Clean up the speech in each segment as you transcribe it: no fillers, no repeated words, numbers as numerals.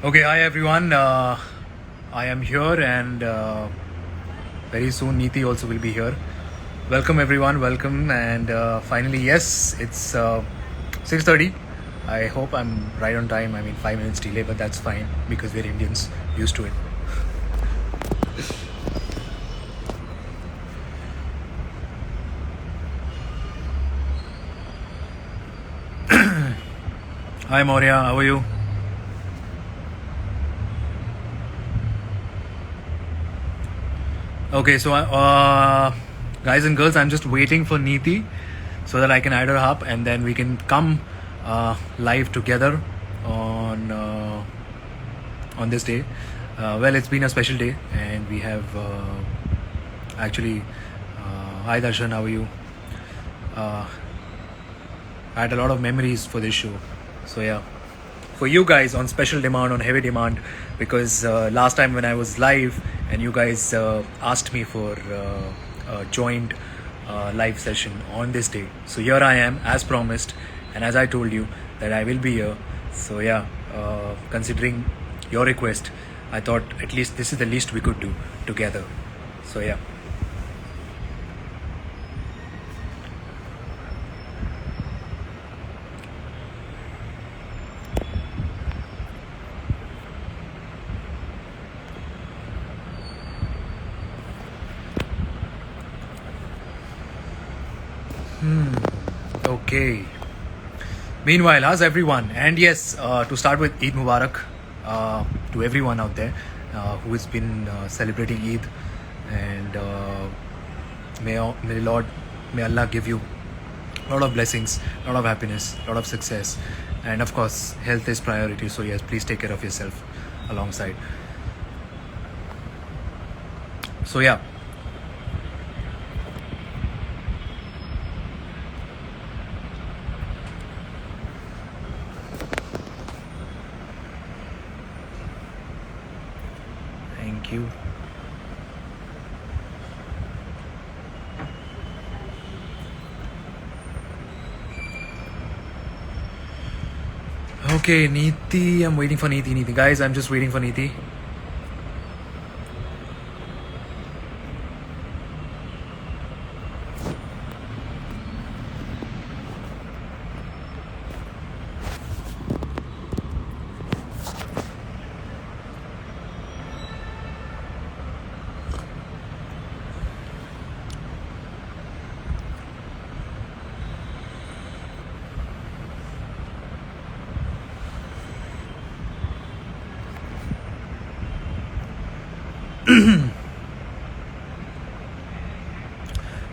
Okay, hi everyone. I am here, and very soon Neeti also will be here. Welcome everyone. Welcome, and finally, yes, it's 6:30. I hope I'm right on time. I mean, 5 minutes delay, but that's fine because we're Indians, used to it. Hi Maurya, how are you? Okay, so guys and girls, I'm just waiting for Neeti so that I can add her up, and then we can come live together on this day. Well, it's been a special day, and we have actually. Hi Darshan, how are you? Uh, I had a lot of memories for this show, so yeah. For you guys on special demand, on heavy demand, because last time when I was live and you guys asked me for a joint live session on this day. So here I am, as promised, and as I told you that I will be here. So yeah, considering your request, I thought at least this is the least we could do together. So yeah. Okay. Meanwhile, how's everyone? And yes, to start with, Eid Mubarak to everyone out there who has been celebrating Eid, and may Lord, may Allah give you a lot of blessings, a lot of happiness, a lot of success, and of course, health is priority. So yes, please take care of yourself alongside. So yeah. Thank you. Okay, Neeti. I'm waiting for Neeti. Neeti, guys, I'm just waiting for Neeti.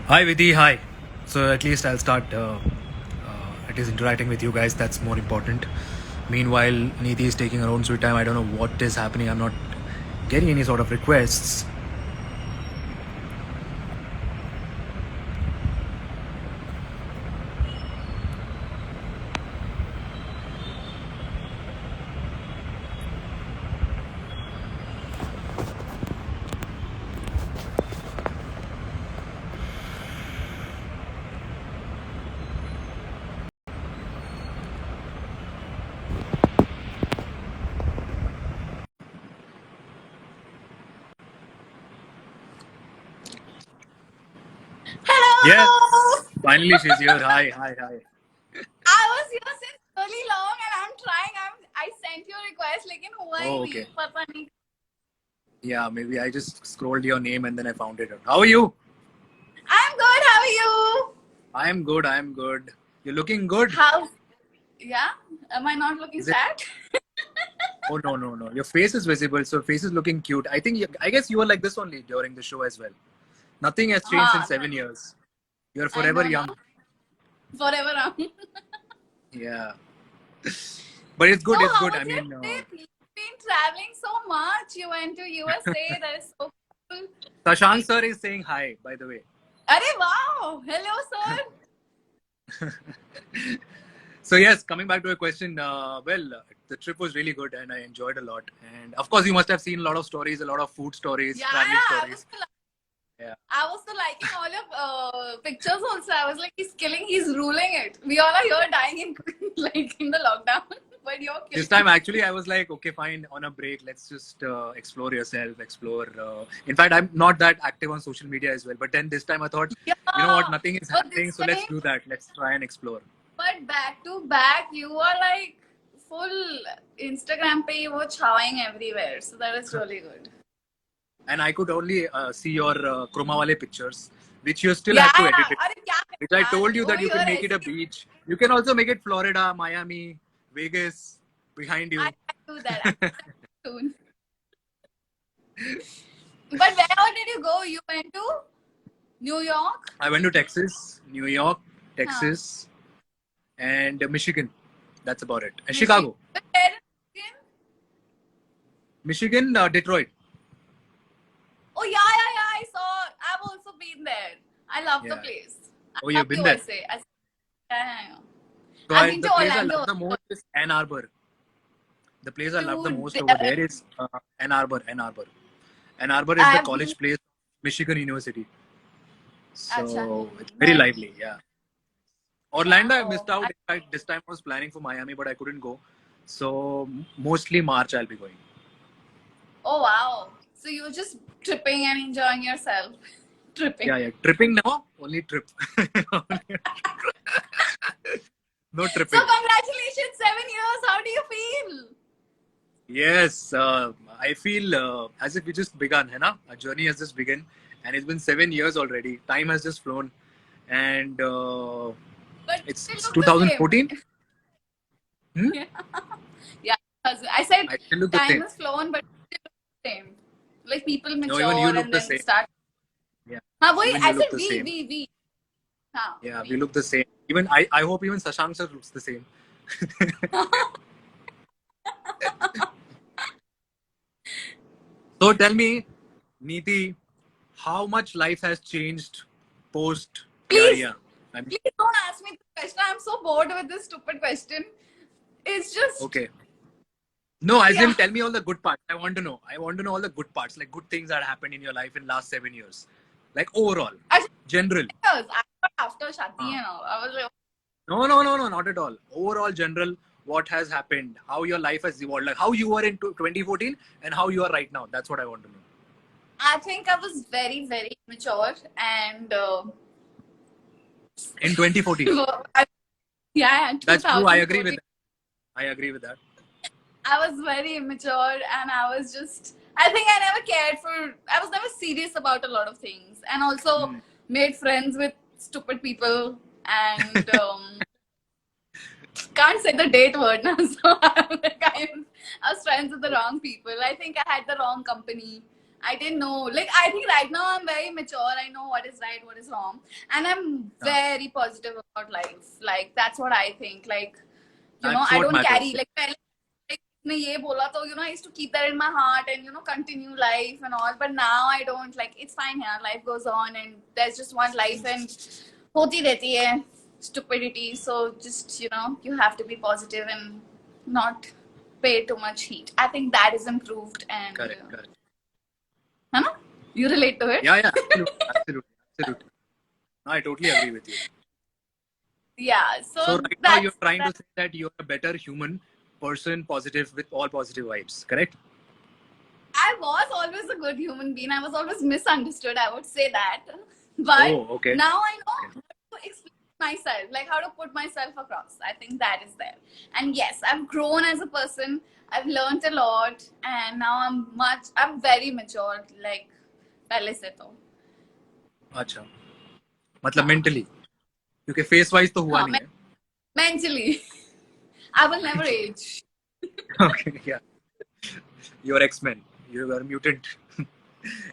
Hi Vidhi, hi. So at least I'll start at least interacting with you guys. That's more important. Meanwhile, Neeti is taking her own sweet time. I don't know what is happening. I'm not getting any sort of requests. Yes, Hello! finally she's here. Hi, hi, hi. I was here since really long and I'm trying. I sent you a request, लेकिन हुआ ही Oh, नहीं. okay. पता नहीं. Yeah, maybe I just scrolled your name and then I found it out. How are you? I'm good. How are you? I am good. I am good. You're looking good. How? Yeah? Am I not looking Is it? sad? Oh no, no, no. Your face is visible, so face is looking cute. I think. I guess you were like this only during the show as well. Nothing has changed in हाँ, 7 years. You're I forever know, no? young. Forever on. Yeah, but it's So good. It's how good. was I your mean, trip? You've been traveling so much. You went to USA. That is so cool. Sashank sir is saying hi. By the way. अरे wow! Hello, sir. So yes, coming back to a question. The trip was really good, and I enjoyed a lot. And of course, you must have seen a lot of stories, a lot of food stories, Yeah, traveling yeah. stories. Yeah. I was so liking all your pictures also. I was like, he's killing, he's ruling it. We all are here dying in like in the lockdown. but you're This killing. time, actually, I was like, okay, fine, on a break, let's just explore yourself, explore. In fact, I'm not that active on social media as well. But then this time, I thought, Yeah, you know what, nothing is but happening, this so let's time, do that. Let's try and explore. but back to back, you are like full Instagram pe you were chowing everywhere, so that is really good. And I could only see your chroma wale pictures, which you still Yeah, had to yeah. edit it. अरे क्या Which I यार, told you वो that you can your make it a ऐसी beach. You can also make it Florida, Miami, Vegas, behind you. I can do that. I can do that soon. But where all did you go? You went to New York? I went to Texas, New York, Huh. Texas, and Michigan. That's about it. And Michigan. Chicago. Where in Michigan? Michigan, Detroit. Oh yeah. I saw. I've also been there. I love the Yeah. place. Oh, I you've love been there? USA. Yeah. So I've been the to place I Orlando. love the most is Ann Arbor. The place I love the Dude, most over there is Ann Arbor. Ann Arbor. Ann Arbor is the I've college been. place of Michigan University. So Acha. it's very Nice. lively. Yeah. Orlando, I missed Wow. out. In fact, this time I was planning for Miami, but I couldn't go. So mostly March I'll be going. Oh wow. So you were just tripping and enjoying yourself. Tripping. Yeah. Tripping now, only trip. No So tripping. congratulations, 7 years. How do you feel? Yes, I feel as if we just begun, hai na? Our journey has just begun, and it's been 7 years already. Time has just flown, and But it's you still look the same. 2014. Hmm? Yeah. I said I still look the time same. has flown, but you still look the same. Like people No, mature even you look and the then same. start. Yeah, हाँ वही even I you look said the same. we. हाँ Yeah, we. we look the same. Even I hope even Shashank sir looks the same. So tell me, Neeti, how much life has changed post Please, Pyariya? I mean, please don't ask me this question. I'm so bored with this stupid question. It's just okay. No, as yeah. in tell me all the good parts. I want to know. I want to know all the good parts, like good things that happened in your life in last 7 years. Like overall, Actually, general. I thought after Shadi and all, I was like, No, not at all. Overall, general, what has happened, how your life has evolved, like how you were in 2014 and how you are right now. That's what I want to know. I think I was very, very mature and In 2014. yeah, That's true. I agree 2014. with that. I agree with that. I was very immature and I was just, I think I never cared for, I was never serious about a lot of things and also made friends with stupid people and can't say the date word now. So I was friends with the wrong people. I think I had the wrong company. I didn't know. Like, I think right now I'm very mature. I know what is right, what is wrong. And I'm very positive about life. Like, that's what I think. Like, you know, That's I what don't matters. carry, like, ने ये बोला तो you know I used to keep that in my heart and you know continue life and all, but now I don't. Like it's fine here, life goes on and there's just one life and होती रहती है stupidity, so just you know you have to be positive and not pay too much heat. I think that is improved and Correct. है ना? You relate to it? Yeah, absolutely. No, I totally agree with you. Yeah, So right now you're trying to say that you're a better human person, positive with all positive vibes, correct? I was always a good human being. I was always misunderstood. I would say that, but okay. now I know how to explain myself, like how to put myself across. I think that is there. And yes, I've grown as a person. I've learned a lot, and now I'm very mature. Like पहले से तो. अच्छा, मतलब mentally, क्योंकि face wise तो हुआ नहीं है. Mentally, I will never age. Okay, yeah. You're X-Men. You're a mutant.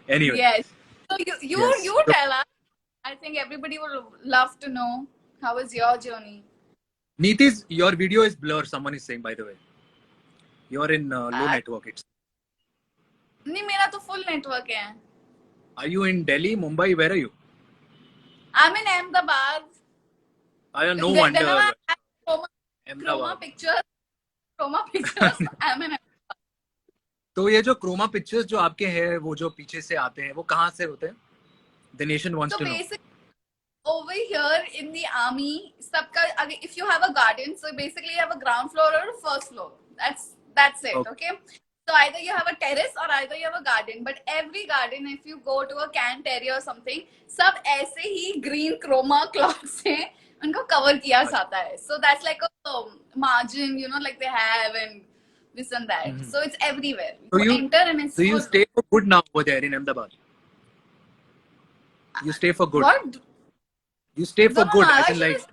Anyway. Yes. So you Yes. tell us. I think everybody would love to know how was your journey. Neeti's, your video is blurred. Someone is saying, by the way. You're in low network. It's. नहीं मेरा तो full network है. Are you in Delhi, Mumbai? Where are you? I'm in Ahmedabad. No wonder. Chroma pictures. I'm in Ahmedabad. तो ये जो Croma pictures जो आपके हैं वो जो पीछे से आते हैं वो कहाँ से होते हैं? The nation wants to know. So basically over over here in the army, if you have a garden, so basically you have a ground floor or a first floor. That's it. Okay. So either you have a terrace or either you have a garden. But every garden, if you go to a canned area or something, सब ऐसे ही green chroma cloth से उनको cover किया जाता है. So that's like a margin, like they have and this and that. Mhm. So it's everywhere. So you enter and it's So you full. stay for good now over there in Ahmedabad. You stay for good. What? You stay for No, good. no, As I in like. should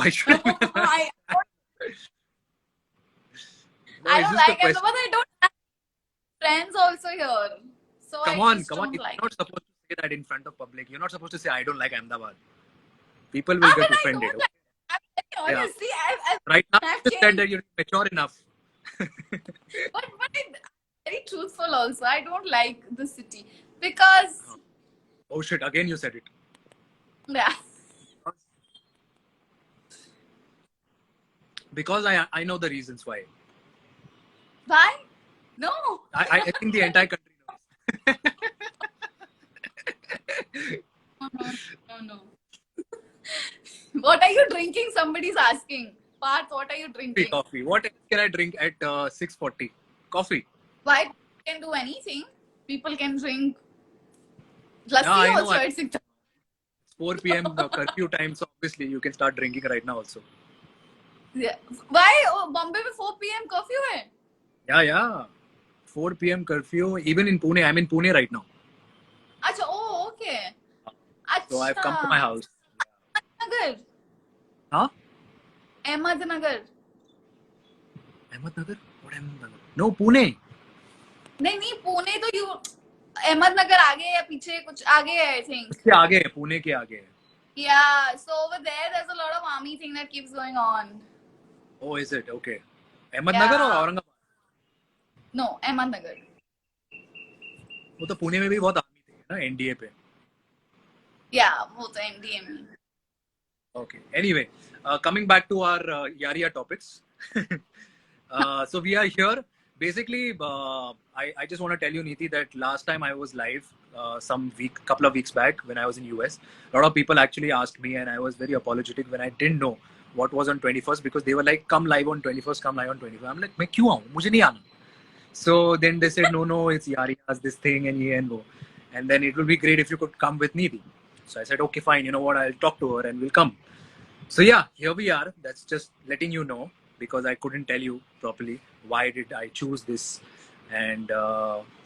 Why should I? I No, I it's don't just a like question. Ahmedabad. I don't have friends also here. So Come I on, just come on. don't You're like. not supposed to say that in front of public. You're not supposed to say I don't like Ahmedabad. People will I get mean, I offended. don't like. I mean, Yeah. honestly, Right now, I've you just said changed. that you're mature enough. But I'm very truthful also. I don't like the city because Oh shit! Again, you said it. yeah. Because I know the reasons why. Why? No. I think the entire country knows. No. What are you drinking? Somebody's asking. Parth, what are you drinking? Coffee. What else can I drink at 6:40? Coffee. Why can do anything? People can drink lassi Yeah, I know. also at 6. It's 4 p.m. Curfew time, so obviously you can start drinking right now also. Yeah. Why? Oh, Bombay में 4 p.m. curfew है? Yeah. 4 p.m. curfew. Even in Pune. I'm in Pune right now. अच्छा, oh, okay. So I've come to my house. Ahmednagar. Huh? Ahmednagar. Ahmednagar? What Ahmednagar? No, Pune. नहीं पुणे तो you Ahmednagar आगे या पीछे कुछ आगे है I think. उसके आगे है, पुणे के आगे है. Yeah, so over there's a lot of army thing that keeps going on. Oh, is it? Okay. Ahmednagar Yeah. और औरंगाबाद? No, Ahmednagar. वो तो पुणे में भी बहुत आर्मी थे ना एनडीए पे. Yeah, वो तो NDA में. Okay. Anyway, coming back to our Yaria topics. So we are here. Basically, I just want to tell you, Neeti, that last time I was live, couple of weeks back when I was in US, a lot of people actually asked me, and I was very apologetic when I didn't know what was on 21st because they were like, "Come live on 21st, come live on 21st." I'm like, "मैं क्यों आऊँ? मुझे नहीं आना." So then they said, "No, it's Yaria's this thing and ye and wo, and then it will be great if you could come with Neeti." So I said, "Okay, fine. You know what? I'll talk to her and we'll come." So yeah, here we are. That's just letting you know because I couldn't tell you properly why did I choose this, and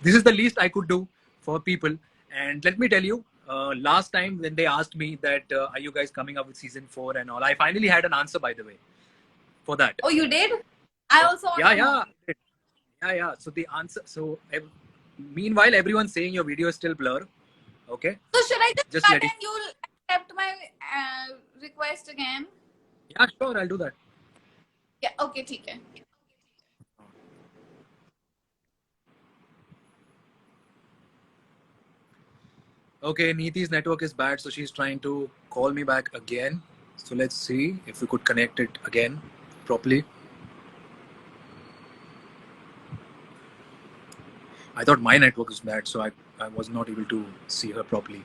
this is the least I could do for people. And let me tell you, last time when they asked me that are you guys coming up with season 4 and all, I finally had an answer, by the way, for that. Oh, you did? I also want to know. Yeah. So the answer. So meanwhile, everyone's saying your video is still blur. Okay. So should I just Just cut letting. and you'll accept my request again? Yeah, sure. I'll do that. Yeah. Okay, ठीक है. Okay, Neeti's network is bad, so she's trying to call me back again. So let's see if we could connect it again properly. I thought my network was bad, so I was not able to see her properly.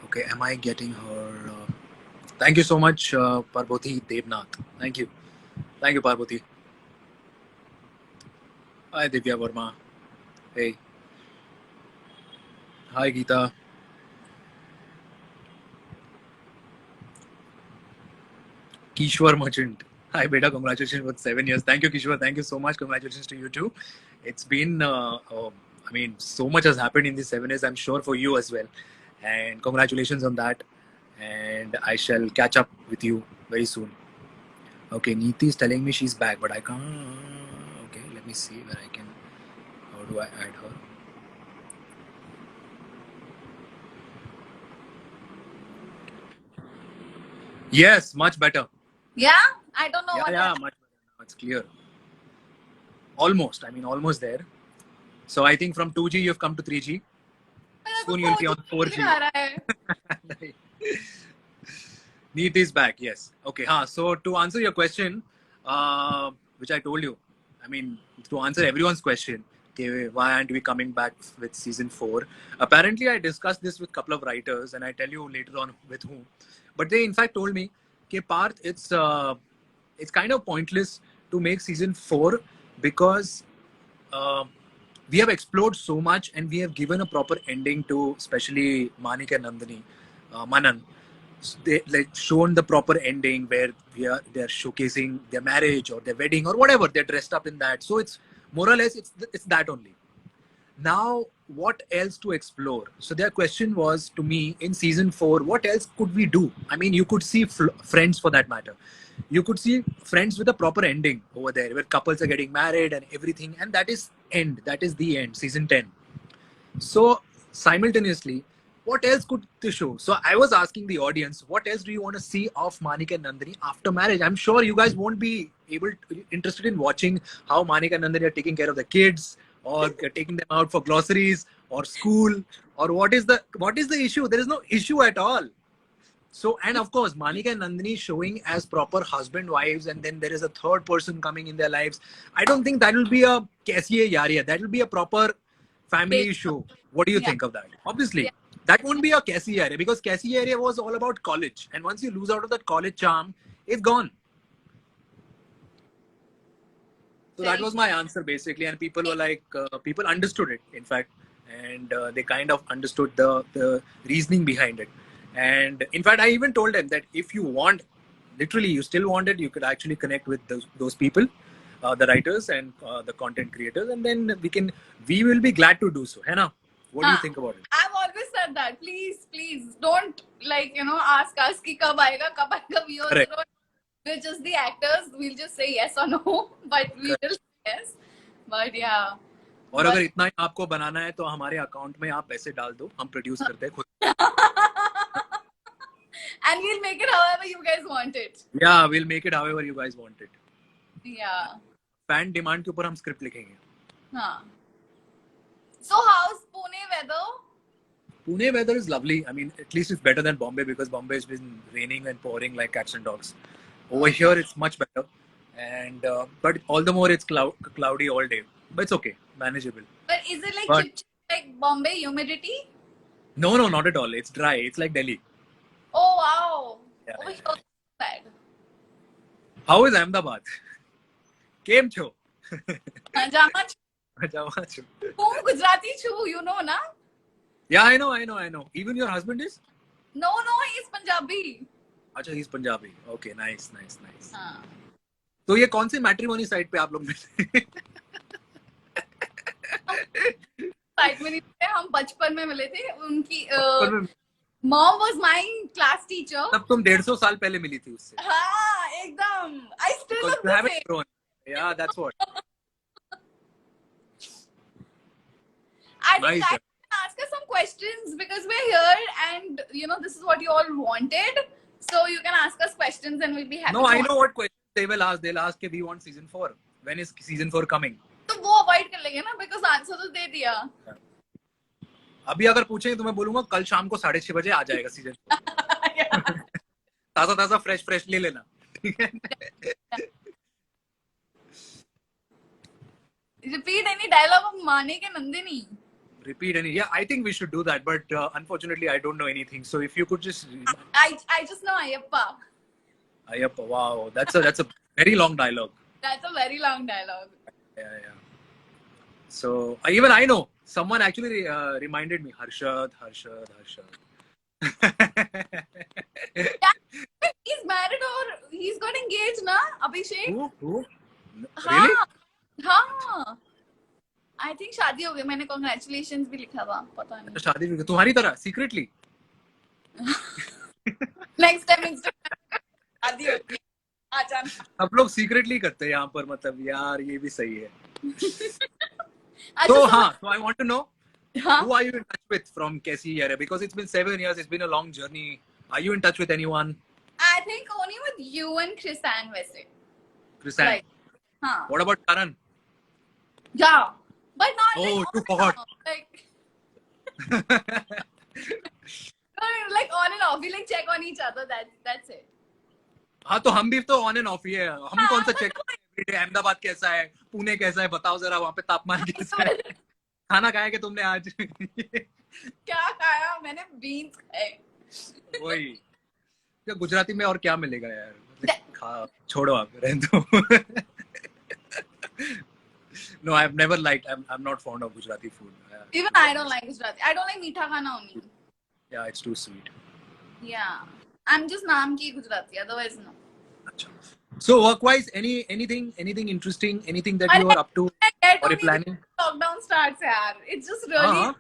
Okay, am I getting her? Thank you so much, Parvati Devnath. Thank you, Parvati. Hi, Divya Verma. Hey. Hi, Geeta. Kishwar Merchant. Hi, beta. Congratulations for 7 years. Thank you, Kishwar. Thank you so much. Congratulations to you too. It's been, so much has happened in these 7 years. I'm sure for you as well. And congratulations on that. And I shall catch up with you very soon. Okay, Neeti is telling me she's back, but I can't. Okay, let me see where I can. How do I add her? Yes, much better. Yeah. I don't know Yeah, what. yeah, much better now. It's clear. Almost. I mean, almost there. So I think from 2G you've come to 3G. मेरा तो Soon you'll be 4G on 4G. आ रहा है. Neat is back, yes. Okay, so to answer your question, which I told you, I mean, to answer everyone's question, okay, why aren't we coming back with season 4? Apparently, I discussed this with a couple of writers, and I tell you later on with whom. But they, in fact, told me, okay, Parth, it's kind of pointless to make season 4 because uh, we have explored so much and we have given a proper ending to especially Manik and Nandini, Manan. They like shown the proper ending where they're showcasing their marriage or their wedding or whatever, they're dressed up in that. So it's more or less it's that only. Now what else to explore? So their question was to me in season 4, what else could we do? I mean, you could see Friends, for that matter. You could see Friends with a proper ending over there where couples are getting married and everything, and that is the end, season 10. So simultaneously, what else could the show? So I was asking the audience, what else do you want to see of Manik and Nandini after marriage? I'm sure you guys won't be interested in watching how Manik and Nandini are taking care of the kids or taking them out for groceries or school, or what is the issue? There is no issue at all. So, and of course, Manik and Nandini showing as proper husband wives, and then there is a third person coming in their lives. I don't think that will be a Kaisiye Yaariye. That will be a proper family show. What do you Yeah. think of that? Obviously, Yeah. that won't be a Kaisiye Yaariye because Kaisiye Yaariye was all about college, and once you lose out of that college charm, it's gone. So that was my answer basically, and people were like, people understood it, in fact, and they kind of understood the reasoning behind it. And in fact, I even told them that if you want, literally, you still want it, you could actually connect with those people, the writers and the content creators, and then we will be glad to do so. है ना? What do you think about it? I've always said that. Please don't ask us कि कब आएगा. We also Correct. don't. We're just the actors. We'll just say yes or no, but we will say yes. But yeah. और अगर इतना ही आपको बनाना है तो हमारे अकाउंट में आप पैसे डाल दो, हम प्रोड्यूस करते हैं खुद. And we'll make it however you guys want it. Yeah, we'll make it however you guys want it. Yeah. Fan demand के ऊपर हम स्क्रिप्ट लिखेंगे. हाँ. So how's Pune weather? Pune weather is lovely. I mean, at least it's better than Bombay because Bombay has been raining and pouring like cats and dogs. Over here, it's much better, and but all the more it's cloudy all day. But it's okay, manageable. But is it like But- chip like Bombay humidity? No, not at all. It's dry. It's like Delhi. Oh wow. Yeah, Over yeah. here it's bad. How is Ahmedabad? Came cho. Pajama Java cho. હું ગુજરાતી છું, you know na? Yeah, I know. Even your husband is? No, he's Punjabi. अच्छा, he's Punjabi. Okay, nice. हाँ. तो ये कौन से matrimony site पे आप लोग मिले? साइड में नहीं थे, हम बचपन में मिले थे. उनकी mom was my class teacher. तब तुम 150 साल पहले मिली थी उससे. हाँ, एकदम. I still Because look you the haven't same. grown. Yeah, that's what. I think Nice. I can ask us some questions because we're here and this is what you all wanted. So you can ask us questions and we'll be happy. No, I know what questions they will ask. They'll ask if we want season 4. When is season 4 coming? तो वो avoid कर लेंगे ना because answer तो दे दिया. अभी अगर पूछें तो मैं बोलूंगा कल शाम को 6:30 बजे आ जाएगा सीजन. ताजा फ्रेश ले लेना. ठीक है. Repeat any dialogue of Manik and Nandini. Repeat any. Yeah, I think we should do that, but unfortunately I don't know anything. So if you could just. I just know Ayappa. Ayappa, wow, that's a very long dialogue. That's a very long dialogue. Yeah. So even I know someone actually reminded me Harshad. He's married or he's got engaged na, Abhishek? Who? Really? हाँ. I think शादी हो गई. मैंने congratulations भी लिखा हुआ. पता नहीं. शादी भी तुम्हारी तरह secretly. Next time Instagram शादी होती है. आ जाना. सब लोग secretly करते हैं यहाँ पर. मतलब यार ये भी सही है. अच्छा, So हाँ, so I want to know हाँ. who are you in touch with from Kaisiye Yaariye? Because it's been 7 years. It's been a long journey. Are you in touch with anyone? I think only with you and Krisan वैसे. Krisan. Like, हाँ. What about Karan? Yeah, but not Oh, like you on forgot. and off. Like on and off. We like check on each other. That's it. हाँ तो हम भी तो on end of ही है. हम हाँ, कौन सा but चेक एवरीडे अहमदाबाद कैसा है, पुणे कैसा है, बताओ जरा वहाँ पे तापमान कैसा है, खाना खाया कि तुमने आज? क्या खाया मैंने? बीन्स खाए. वही क्या गुजराती में और क्या मिलेगा यार, खा छोड़ो आप, रहने दो. No, I've never liked. I'm not fond of Gujarati food. Even I don't like Gujarati. I don't like meetha khana only. Yeah, it's too sweet. Yeah, I'm just naam ki Gujarati. Otherwise, no. Achha. So work-wise, anything interesting, anything that you are up to or you planning? Lockdown starts, yaar. It's just really. हाँ.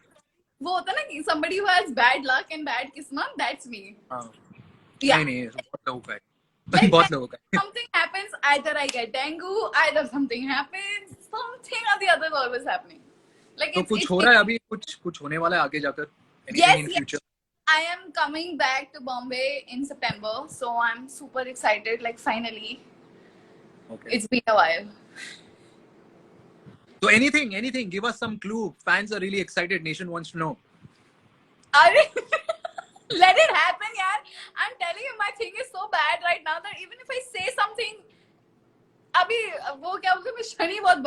वो होता है ना कि somebody who has bad luck and bad kismat, that's me. हाँ. Yeah. नहीं बहुत लोगों का है. Like बहुत लोगों का है. something happens, either I get dengue, either something happens, something or the other is always happening. Like तो कुछ हो रहा है अभी, कुछ होने वाला है आगे जाकर? Yes, in future? I am coming back to Bombay in September, so I'm super excited. Like finally, Okay. it's been a while. So anything, give us some clue. Fans are really excited. Nation wants to know. Let it happen, yaar. I'm telling you, my thing is so bad right now that even if I say something, अभी वो क्या बोलते हैं, मैं शनि बहुत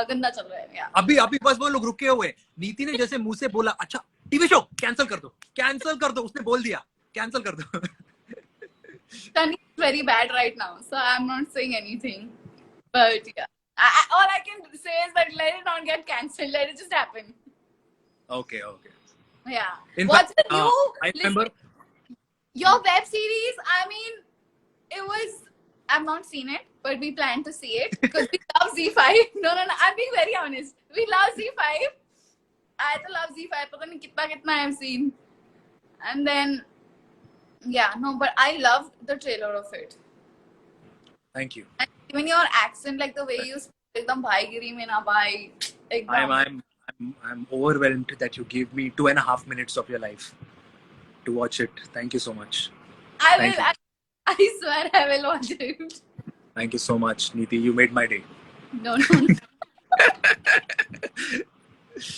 गंदा चल रहा है यार. अभी बस वो लोग रुके हुए. नीति ने जैसे मुंह से बोला, अच्छा टीवी शो कैंसिल कर दो, उसने बोल दिया कैंसिल कर दो. Shani is very bad right now, so I'm not saying anything. But yeah, all I can say is that let it not get cancelled. Let it just happen. Okay. Yeah. In What's fact, with you? I remember Your web series. I mean, it was. I've not seen it, but we plan to see it because we love Z5. No. I'm being very honest. We love Z5. I also love Z5. पता नहीं कितना I have seen. And then, yeah, no, but I loved the trailer of it. Thank you. And even your accent, like the way you speak, एकदम भाईगिरी में ना भाई. I'm overwhelmed that you gave me 2.5 minutes of your life to watch it. Thank you so much. I swear I will watch it. Thank you so much, Neeti. You made my day. No.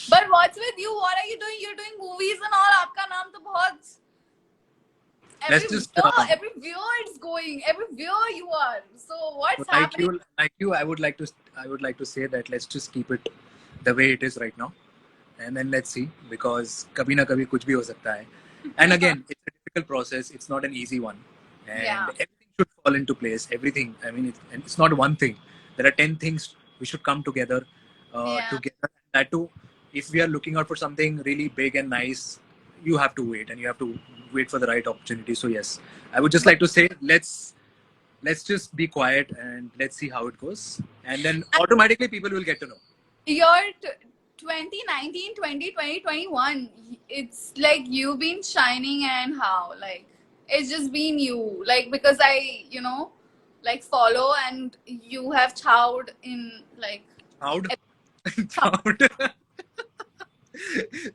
But what's with you? What are you doing? You're doing movies and all. आपका नाम तो बहुत. Every viewer is going. Every viewer you are. So what's happening? Like you, I would like to say that let's just keep it the way it is right now, and then let's see, because कभी ना कभी कुछ भी हो सकता है. And again, it's a difficult process. It's not an easy one, and everything should fall into place. Everything. I mean, it's not one thing. There are 10 things we should come together. Together. That too, if we are looking out for something really big and nice, you have to wait, and you have to wait for the right opportunity. So yes, I would just like to say let's just be quiet and let's see how it goes, and then automatically people will get to know. Your 2019, 2020, 21, it's like you've been shining, and how, like, it's just been you, like, because I, like, follow, and you have chowed in, like, Chowed.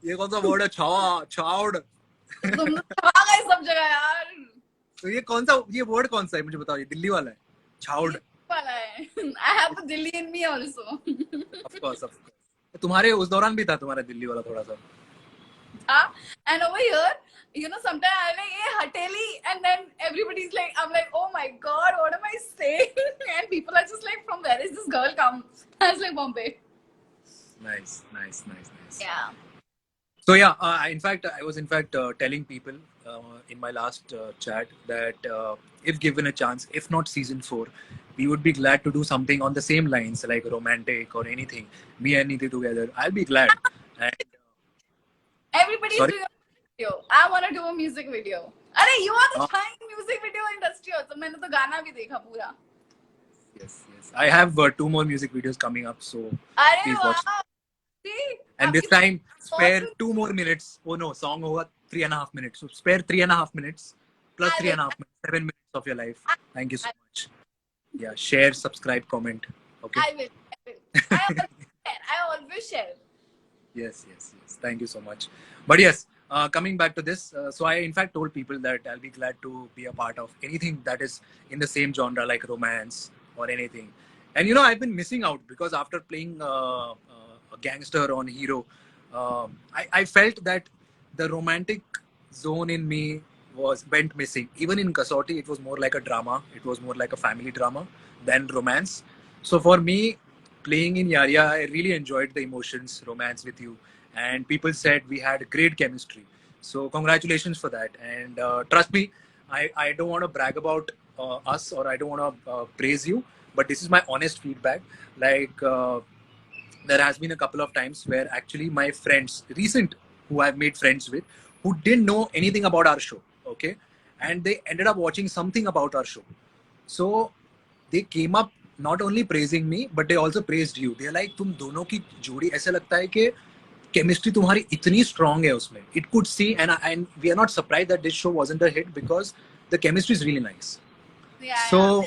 ये कौन सा word है? chowed. तुम छा गए सब जगह यार. तो ये वर्ड कौन सा है, मुझे बताओ. ये दिल्ली वाला है, chowed वाला है. I have a Delhi in me also. Of course. तुम्हारे उस दौरान भी था तुम्हारा दिल्ली वाला थोड़ा सा. And over here, sometimes I'm like, hey, Hateli, and then everybody's like, I'm like, oh my god, what am I saying? And people are just like, from where is this girl come? I was like, Bombay. Nice. Yeah. So yeah, I was telling people in my last chat that if given a chance, if not season 4, we would be glad to do something on the same lines, like romantic or anything. Me and Neeti together, I'll be glad. And, everybody's doing a video. I want to do a music video. Arey, you are the Thai music video industry also. मैंने तो गाना भी देखा पूरा. Yes. I have 2 more music videos coming up, so please watch. See? And this time, spare 2 more minutes. Oh no, song होगा 3.5 minutes. So spare 3.5 minutes plus 3.5 minutes, 7 minutes of your life. Thank you so much. Yeah, share, subscribe, comment. Okay. I will. I always share. Yes. Thank you so much. But yes, coming back to this, so I in fact told people that I'll be glad to be a part of anything that is in the same genre, like romance or anything. And I've been missing out because after playing a gangster on Hero, I felt that the romantic zone in me went missing. Even in Kasauti, it was more like a drama. It was more like a family drama than romance. So for me, playing in Yaria, I really enjoyed the emotions, romance with you, and people said we had great chemistry. So congratulations for that. And trust me, I don't want to brag about us, or I don't want to praise you, but this is my honest feedback. Like there has been a couple of times where actually my friends, recent, who I've made friends with, who didn't know anything about our show, okay, and they ended up watching something about our show. So they came up not only praising me, but they also praised you. They're like, तुम दोनों की जोड़ी ऐसा लगता है कि chemistry तुम्हारी इतनी strong है उसमें. It could see, and we are not surprised that this show wasn't a hit because the chemistry is really nice. Yeah. So,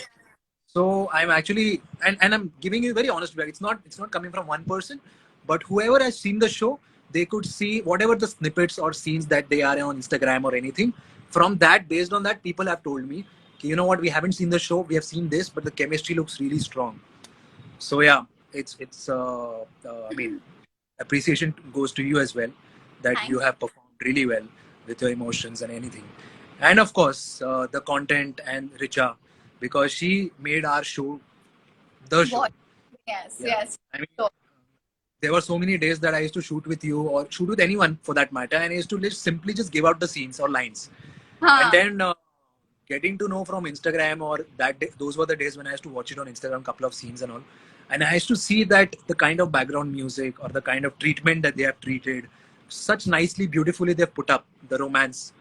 so I'm actually, and I'm giving you very honest feedback. It's not coming from one person, but whoever has seen the show, they could see whatever the snippets or scenes that they are on Instagram or anything. From that, based on that, people have told me, you know what, we haven't seen the show, we have seen this, but the chemistry looks really strong. So yeah, it's I mean, appreciation goes to you as well, that Thank you have performed really well with your emotions and anything. And of course, the content and Richa, because she made our show the show. God. Yes, Yeah. yes. I mean, Sure. there were so many days that I used to shoot with you or shoot with anyone for that matter, and I used to simply just give out the scenes or lines. And then getting to know from Instagram, or that day, those were the days when I used to watch it on Instagram, couple of scenes and all, and I used to see that the kind of background music or the kind of treatment that they have treated, such nicely, beautifully they've put up the romance.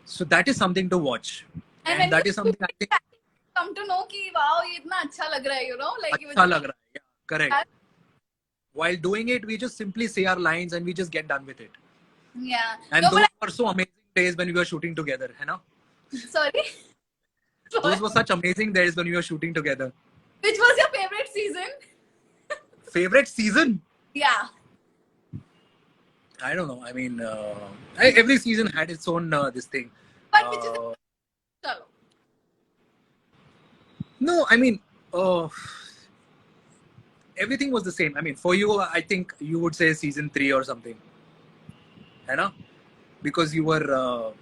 So that is something to watch, And and when that you is something I think come to know कि wow ये इतना अच्छा लग रहा है, like you were अच्छा just, लग रहा है. Yeah, correct. While doing it, we just simply say our lines and we just get done with it. yeah. And No, those but were so amazing days when we were shooting together, है ना? sorry. Those were such amazing days when we were shooting together. Which was your favorite season? Favorite season? Yeah. I don't know. I mean, every season had its own this thing. But which is chalo. No, I mean, everything was the same. I mean, for you, I think you would say season 3 or something, है ना? Because you were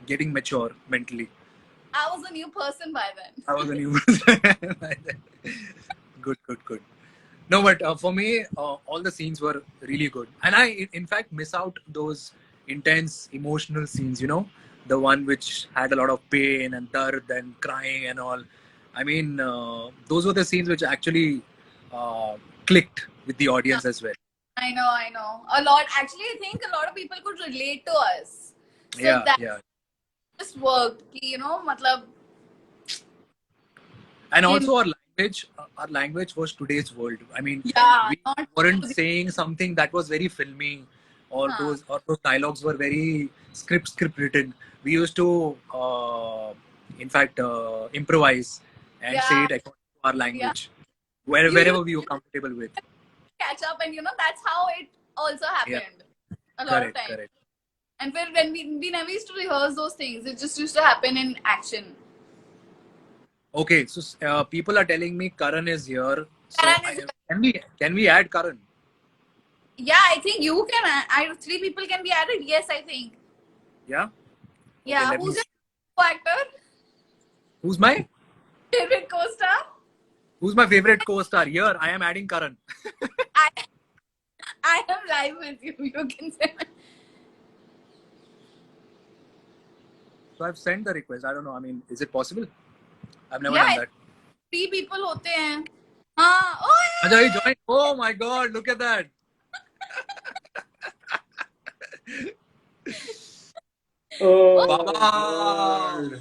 getting mature mentally. I was a new person by then. I was a new Good. No, but for me, all the scenes were really good, and I, in fact, miss out those intense emotional scenes. The one which had a lot of pain and dard and crying and all. I mean, those were the scenes which actually clicked with the audience as well. I know. A lot. Actually, I think a lot of people could relate to us. So Yeah, that yeah. just worked. Matlab. And also our language was today's world. I mean, Yeah, we not weren't saying something that was very filmy, or those dialogues were very script written. We used to, in fact, improvise and say it according to our language, wherever we were comfortable with. Catch up, and that's how it also happened. A lot of times. Correct. And when we never used to rehearse those things, it just used to happen in action. Okay, so people are telling me Karan is here. So Karan is can we add Karan? Yeah, I think you can. 3 people can be added. Yes, I think. Yeah. Yeah. Okay, Who's your co-actor? Who's my Favorite co-star? Who's my favorite co-star? Here, I am adding Karan. I am live with you. You can say. So I've sent the request. I don't know. I mean, is it possible? I've never Yeah, done that. 3 people होते हैं. हाँ. Oh, yeah. Ajay join. Oh my God! Look at that. Oh, Baba. God.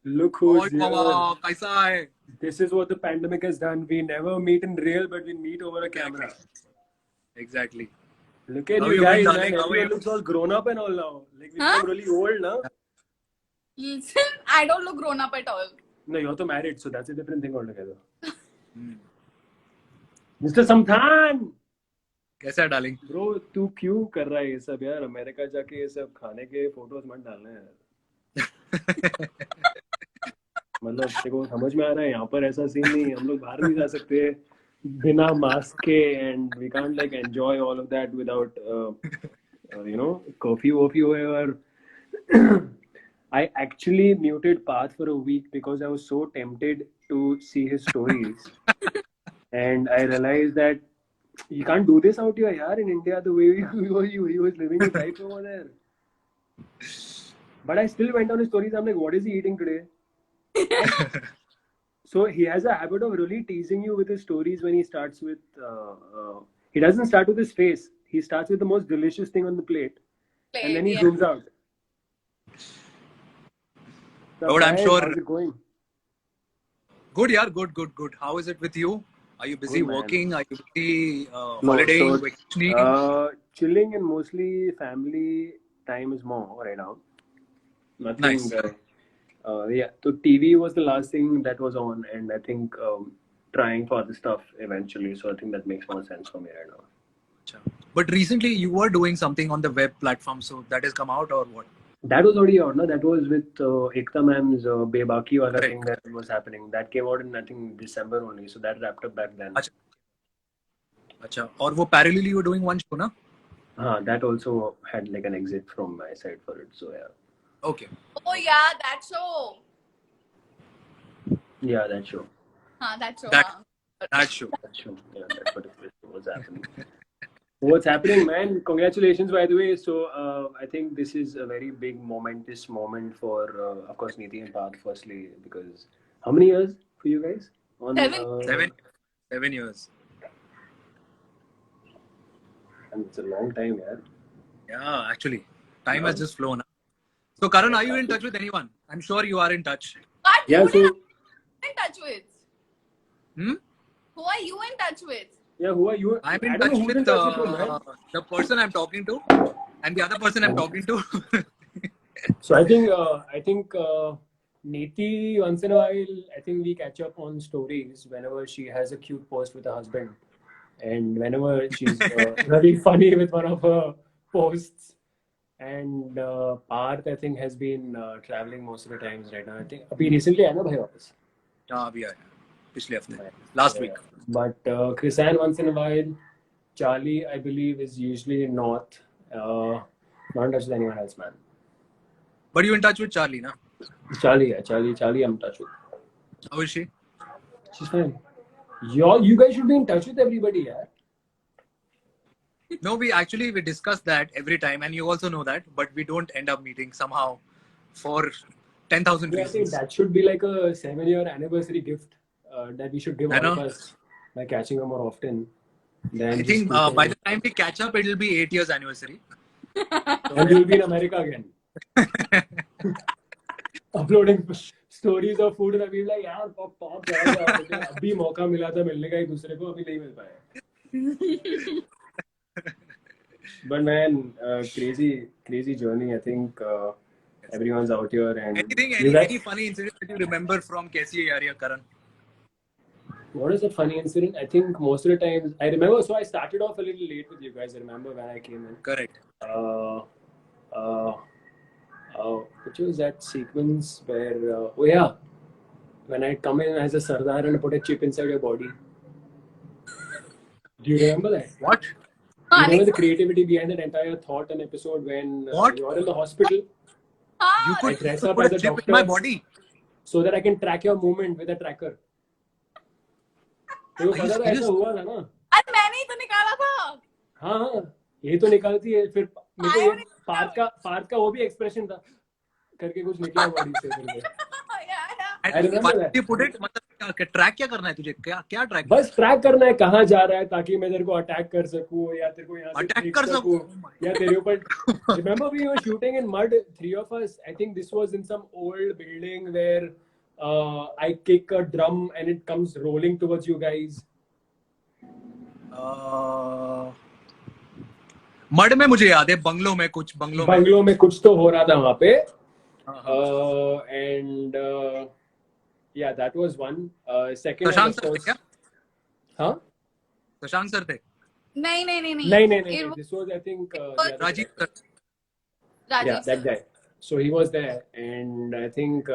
Look who's here. Baba, kaisa hai? This is what the pandemic has done. We never meet in real, but we meet over a camera. Exactly. Look at How you you guys, been, man. darling? How are Everyone you? looks all grown up and all now. Like we Huh? become really old now. Listen, I don't look grown up at all. No, you're also married, so that's a different thing altogether. Hmm. Mr. Samthan! कैसा है darling? Bro तू क्यों कर रहा है ये सब यार? अमेरिका जाके ये सब खाने के फोटोज मत डालना यार. मतलब तेरे को समझ में आ रहा है यहाँ पर ऐसा सीन नहीं है. हम लोग बाहर नहीं जा सकते बिना मास्क के, and we can't like enjoy all of that without you know coffee woffee और I actually muted Path for a week because I was so tempted to see his stories. And I realized that you can't do this out here, yaar, in India, the way he was living his life over there. But I still went on his stories. I'm like, what is he eating today? So he has a habit of really teasing you with his stories when he starts with. He doesn't start with his face. He starts with the most delicious thing on the plate, and then he yeah. zooms out. So, But I'm guys, sure. how's it going? Good, yaar. Good. How is it with you? Are you busy Good, man. working? Are you busy No, holidaying, so, vacationing? chilling and mostly family time is more right now. Nothing. Nice. Yeah. So TV was the last thing that was on, and I think trying for other stuff eventually. So I think that makes more sense for me right now. Acha. But recently you were doing something on the web platform, so that has come out or what? That was already out, no? That was with Ekta Ma'am's Bebaki wala Correct. thing that was happening. That came out in I think December only, so that wrapped up back then. अच्छा. और वो parallelly you were doing one show, ना? That also had like an exit from my side for it. So yeah. Okay. Oh yeah, that show. Yeah, that show. That show. That- That show. That show. Yeah, that particular show was happening. What's happening, man? Congratulations, by the way. So I think this is a very big momentous moment for, of course, Neeti and Parth. Firstly, because how many years for you guys? On 7 years. And it's a long time, yeah. Yeah, actually, time has just flown. So Karan, are you in touch with anyone? I'm sure you are in touch. But Yeah. who So are you in touch with? Hmm? Who are you in touch with? yeah, who are you? I'm in I don't touch know who's with in touch with you, man. the person I'm talking to, and the other person I'm talking to. So I think Neeti, once in a while, I think we catch up on stories whenever she has a cute post with her husband, and whenever she's really funny with one of her posts. And Parth, I think, has been traveling most of the times right now. I think अभी recently आया ना भाई वापस. हाँ अभी आया पिछले हफ्ते last week. But Chrisanne once in a while. Charlie, I believe, is usually not in touch with anyone else, man. But you in touch with Charlie, na? Charlie, I'm in touch with. How is she? She's fine. You guys should be in touch with everybody, yeah. No, we discuss that every time, and you also know that, but we don't end up meeting somehow for 10,000 Yeah, I think reasons. that should be like a 7-year anniversary gift that we should give I all of know. us by catching her more often. Then I just think keeping- by the time we catch up, it'll be 8 years anniversary. and you'll be in America again. Uploading stories of food that we're like, यार pop अभी मौका मिला था मिलने का एक दूसरे को, अभी नहीं मिल पाया. But man, crazy journey. I think everyone's out here, and Any funny incident that you remember from Kaisi area, Karan? What is the funny incident? I think most of the times I remember. So I started off a little late with you guys. I remember when I came in. Correct. Which was that sequence where? Oh yeah, when I come in as a Sardar and put a chip inside your body. Do you remember that? What? You remember the creativity behind that entire thought and episode when you're in the hospital? You I could dress put up a as a chip doctor in my body. so that I can track your movement with a tracker. तो पता था ऐसा हुआ था ना? अरे मैंने ही तो निकाला था. हाँ ये तो निकालती है फिर मेरे को ये पार्थ का वो भी एक्सप्रेशन था करके कुछ निकला बॉडी से करके. And I remember that. you put it, मतलब ट्रैक क्या करना है तुझे? क्या ट्रैक? बस ट्रैक करना है कहाँ जा रहा है ताकि मैं तेरे को अटैक कर सकूं या तेरे को यहाँ से अटैक फेंक कर सकूं या तेरे ऊपर. Remember we were shooting in mud, 3 of us. I think this was in some old building where I kick a drum and it comes rolling towards you guys. Mud में मुझे याद है बंगलों में कुछ तो हो रहा था वहाँ पे. And yeah, that was one. Second, Shashank sir थे क्या? हाँ? शशांक सर थे? नहीं नहीं नहीं नहीं नहीं. नहीं नहीं It नहीं. was This was I think the was other Rajiv director. sir. Yeah, Rajiv that sir. guy. So he was there, and I think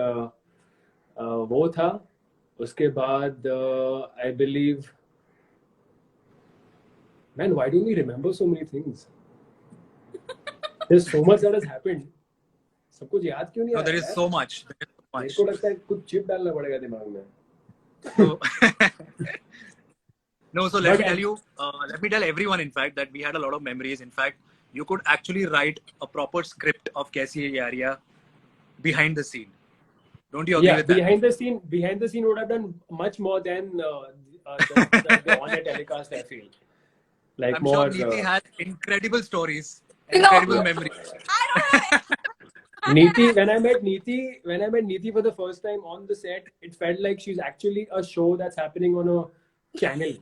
वो था. उसके बाद I believe, man, why don't we remember so many things? There's so much that has happened. सब कुछ याद क्यों नहीं आ No, there रहा is यार? so much. There is so मेरे much. को लगता है कुछ चिप डालना पड़ेगा दिमाग में. So, no, so let But me tell you, let me tell everyone, in fact, that we had a lot of memories. In fact, you could actually write a proper script of Kaisi Hai Yaariyan behind the scene. Don't you agree yeah, with that? behind the scene would have done much more than the on-air telecast. I feel like I'm sure more. Neeti has incredible stories, No, incredible Yeah. memories. I don't have. Neeti, when I met Neeti for the first time on the set, it felt like she's actually a show that's happening on a channel.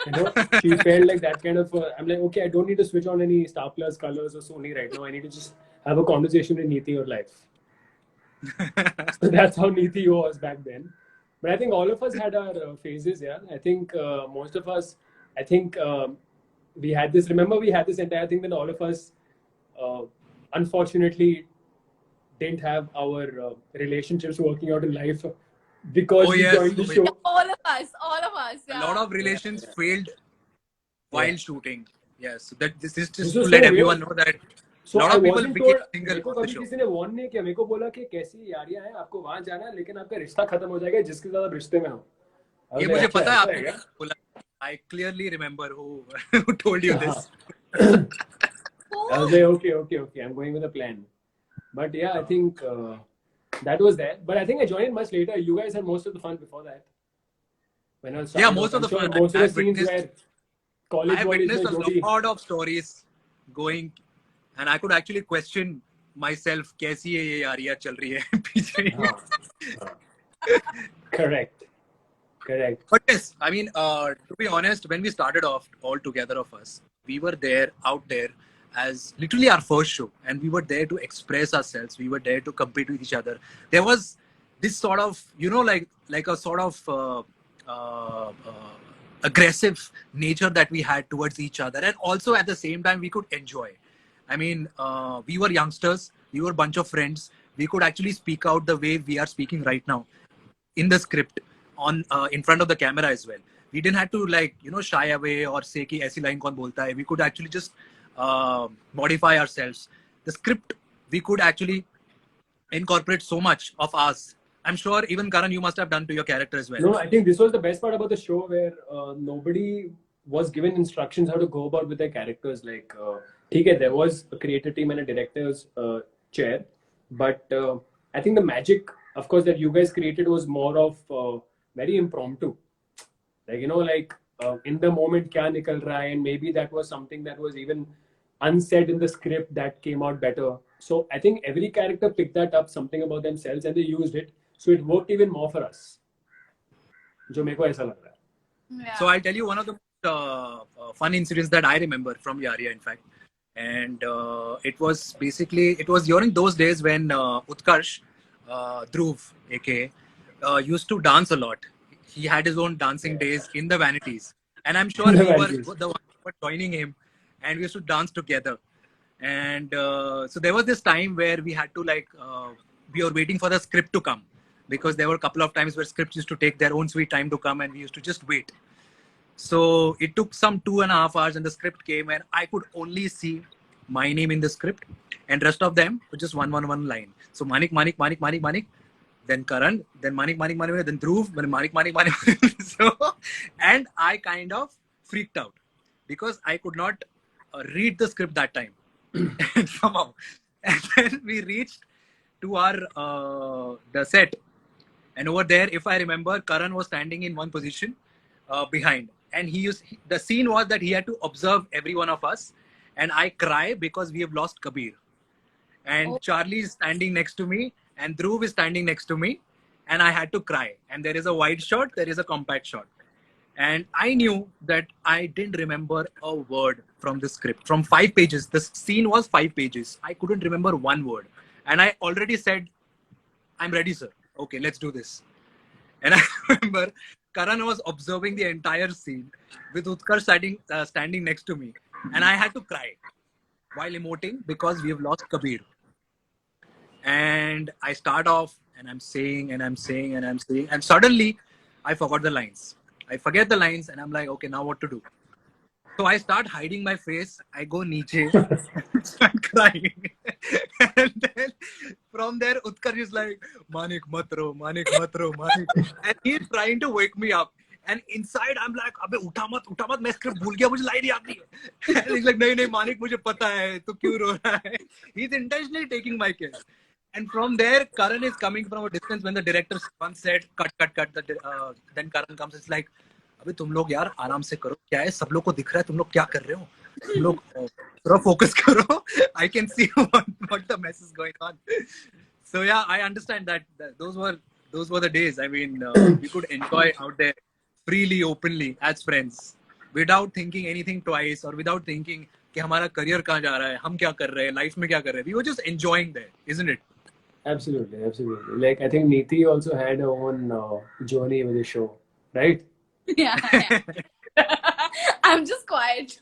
You know, she felt like that kind of. I'm like, okay, I don't need to switch on any Star Plus, Colors, or Sony right now. I need to just have a conversation with Neeti or life. So that's how Neeti was back then. But I think all of us had our phases. Yeah, I think most of us. I think we had this. Remember, we had this entire thing. Then all of us, unfortunately, didn't have our relationships working out in life because Oh, we yes. joined the show. All of us. A Yeah. lot of relations failed while Yeah. shooting. Yes, so that this is This just was to so let everyone weird. know that So a lot I of people wasn't became told. single मेरे को on the कभी show. किसी ने warn नहीं किया. मेरे को बोला कि कैसी यारियां हैं, आपको वहां जाना है, लेकिन आपका रिश्ता खत्म हो जाएगा जिसके साथ आप रिश्ते में हो. I was ये like, मुझे अच्छा, पता है ऐसा आपने क्या? क्या बोला. I clearly remember who who told you this. I was like, okay. I'm going with a plan. But yeah, I think that was there. But I think I joined much later. You guys had most of the fun before that. When I was Yeah, starting most off, of I'm the sure fun. most of the I've scenes witnessed. where college I've boys witnessed में a जो भी lot of stories going, and I could actually question myself. कैसी है ये यारियां चल रही है पीछे. correct. But yes, I mean, to be honest, when we started off, all together of us, we were there, out there, as literally our first show, and we were there to express ourselves. We were there to compete with each other. There was this sort of, like a sort of aggressive nature that we had towards each other, and also at the same time we could enjoy. I mean, we were youngsters, we were a bunch of friends. We could actually speak out the way we are speaking right now in the script on in front of the camera as well. We didn't have to shy away or say कि ऐसी line कौन बोलता है. We could actually just modify ourselves. The script, we could actually incorporate so much of us. I'm sure even Karan, you must have done to your character as well. No, I think this was the best part about the show where nobody was given instructions how to go about with their characters. Like, ठीक है, there was a creator team and a director's chair, but I think the magic, of course, that you guys created was more of very impromptu. Like, in the moment, kya nikal raha hai, and maybe that was something that was even unsaid in the script that came out better. So I think every character picked that up, something about themselves, and they used it. So it worked even more for us. जो मेरे को ऐसा लग रहा है. Yeah. So I'll tell you one of the fun incidents that I remember from Yaria, in fact. And it was during those days when Utkarsh, Dhruv, aka, used to dance a lot. He had his own dancing days in the Vanities. And I'm sure The we were Vanities. the ones who were joining him, and we used to dance together. And so there was this time where we had to we were waiting for the script to come, because there were a couple of times where scripts used to take their own sweet time to come, and we used to just wait. So it took some 2.5 hours, and the script came, and I could only see my name in the script, and rest of them were just one line. So Manik, then Karan, then Manik, then Dhruv, then Manik. So, and I kind of freaked out because I could not read the script that time. Somehow. And then we reached to our the set, and over there, if I remember, Karan was standing in one position behind, and the scene was that he had to observe every one of us, and I cry because we have lost Kabir, and Charlie is standing next to me, and Dhruv is standing next to me, and I had to cry. And there is a wide shot, there is a compact shot. And I knew that I didn't remember a word from the script. From 5 pages, the scene was 5 pages. I couldn't remember one word. And I already said, I'm ready, sir. Okay, let's do this. And I remember Karan was observing the entire scene with Utkarsh standing next to me, and I had to cry while emoting because we have lost Kabir. And I start off and I'm saying and I'm saying and I'm saying, and suddenly I forgot the lines. I forget the lines and I'm like, okay, now what to do? So I start hiding my face. I go niche, start crying, and then from there, Utkarsh is like, "Manik matro, Manik matro, Manik," and he's trying to wake me up. And inside, I'm like, "अबे उठा मत, मैं script भूल गया, मुझे line याद नहीं है." And he's like, "नहीं, Manik, मुझे पता है, तू क्यों रो रहा है?" He's intentionally taking my care. And from there, Karan is coming from a distance. When the director once said, "Cut, cut, cut," then Karan comes. It's like, अबे तुम लोग यार आराम से करो, क्या है, सब लोग को दिख रहा है, तुम लोग क्या कर रहे हो, तुम लोग थोड़ा फोकस करो. I can see what the mess is going on. So yeah, I understand that those were the days. I mean, we could enjoy out there freely, openly as friends, without thinking anything twice or without thinking कि हमारा career कहाँ जा रहा है, हम क्या कर रहे हैं, life में क्या कर रहे हैं. We were just enjoying there, isn't it? Absolutely, absolutely. Like I think Neeti also had her own journey with the show, right? Yeah. I'm just quiet.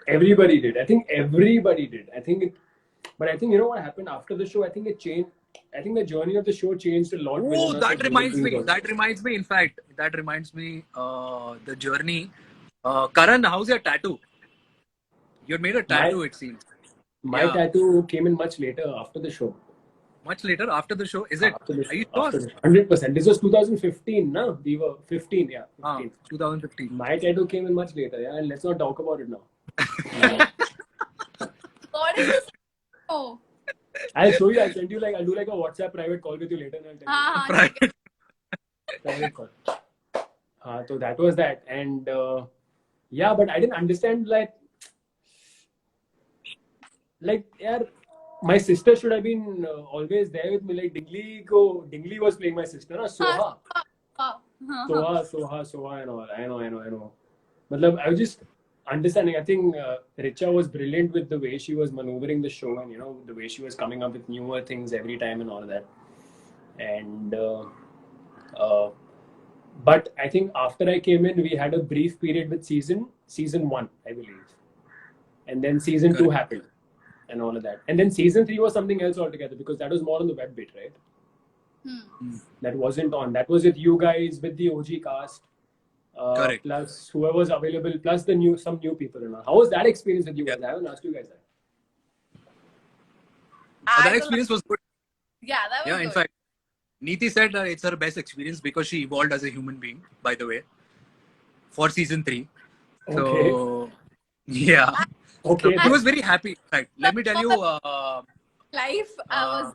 Everybody did. I think everybody did. But I think you know what happened after the show. I think it changed. I think the journey of the show changed a lot. Oh, that reminds me. That reminds me. In fact, that reminds me. The journey. Karan, how's your tattoo? You made a tattoo, it seems. My tattoo came in much later after the show. Much later after the show, is it? After the show, are you sure? 100%. This was 2015, no? We were 15, yeah. 15. 2015. My tattoo came in much later, yeah. And let's not talk about it now. What is this? Oh. I'll show you. I'll send you I'll do a WhatsApp private call with you later, and I'll tell you. Private call. So that was that, and yeah, but I didn't understand yeah, my sister should have been always there with me. Like Dingli was playing my sister, na? Soha, Soha, and all. I know. But I was just understanding. I think Richa was brilliant with the way she was maneuvering the show, and the way she was coming up with newer things every time and all that. And but I think after I came in, we had a brief period with season 1, I believe, and then season 2 happened. And all of that. And then season 3 was something else altogether because that was more on the web bit, right? That wasn't on. That was with you guys, with the OG cast. Correct. Plus whoever was available, plus some new people. And all. How was that experience with you guys? I haven't asked you guys that. That experience was good. Yeah, that was good. In fact, Neeti said it's her best experience because she evolved as a human being, by the way, for season 3. Okay. So, yeah. Okay. So he was very happy. Right. Let me tell you. Life, I was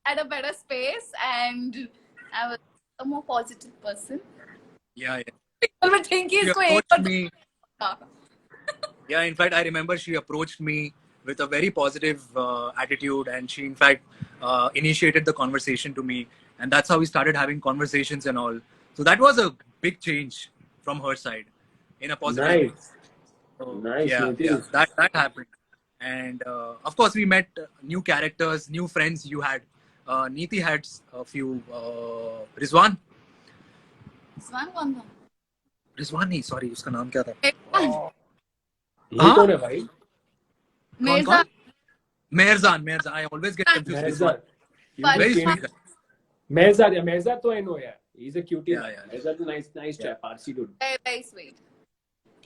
at a better space and I was a more positive person. Yeah. People would think he's She going approached me. Yeah, in fact, I remember she approached me with a very positive attitude, and she, in fact, initiated the conversation to me, and that's how we started having conversations and all. So that was a big change from her side, in a positive way. So, Nice. Yeah, that happened. And of course, we met new characters, new friends you had. Neeti had a few. Rizwan? Rizwan कौन था? Rizwan नहीं, sorry, उसका नाम क्या था? ये कौन है भाई? Mehrzan. I always get confused. Very sweet. Mehrzad तो I know, yeah. He's a cutie. Yeah. Mehrzad is nice chap, Parsi dude. Very, very sweet.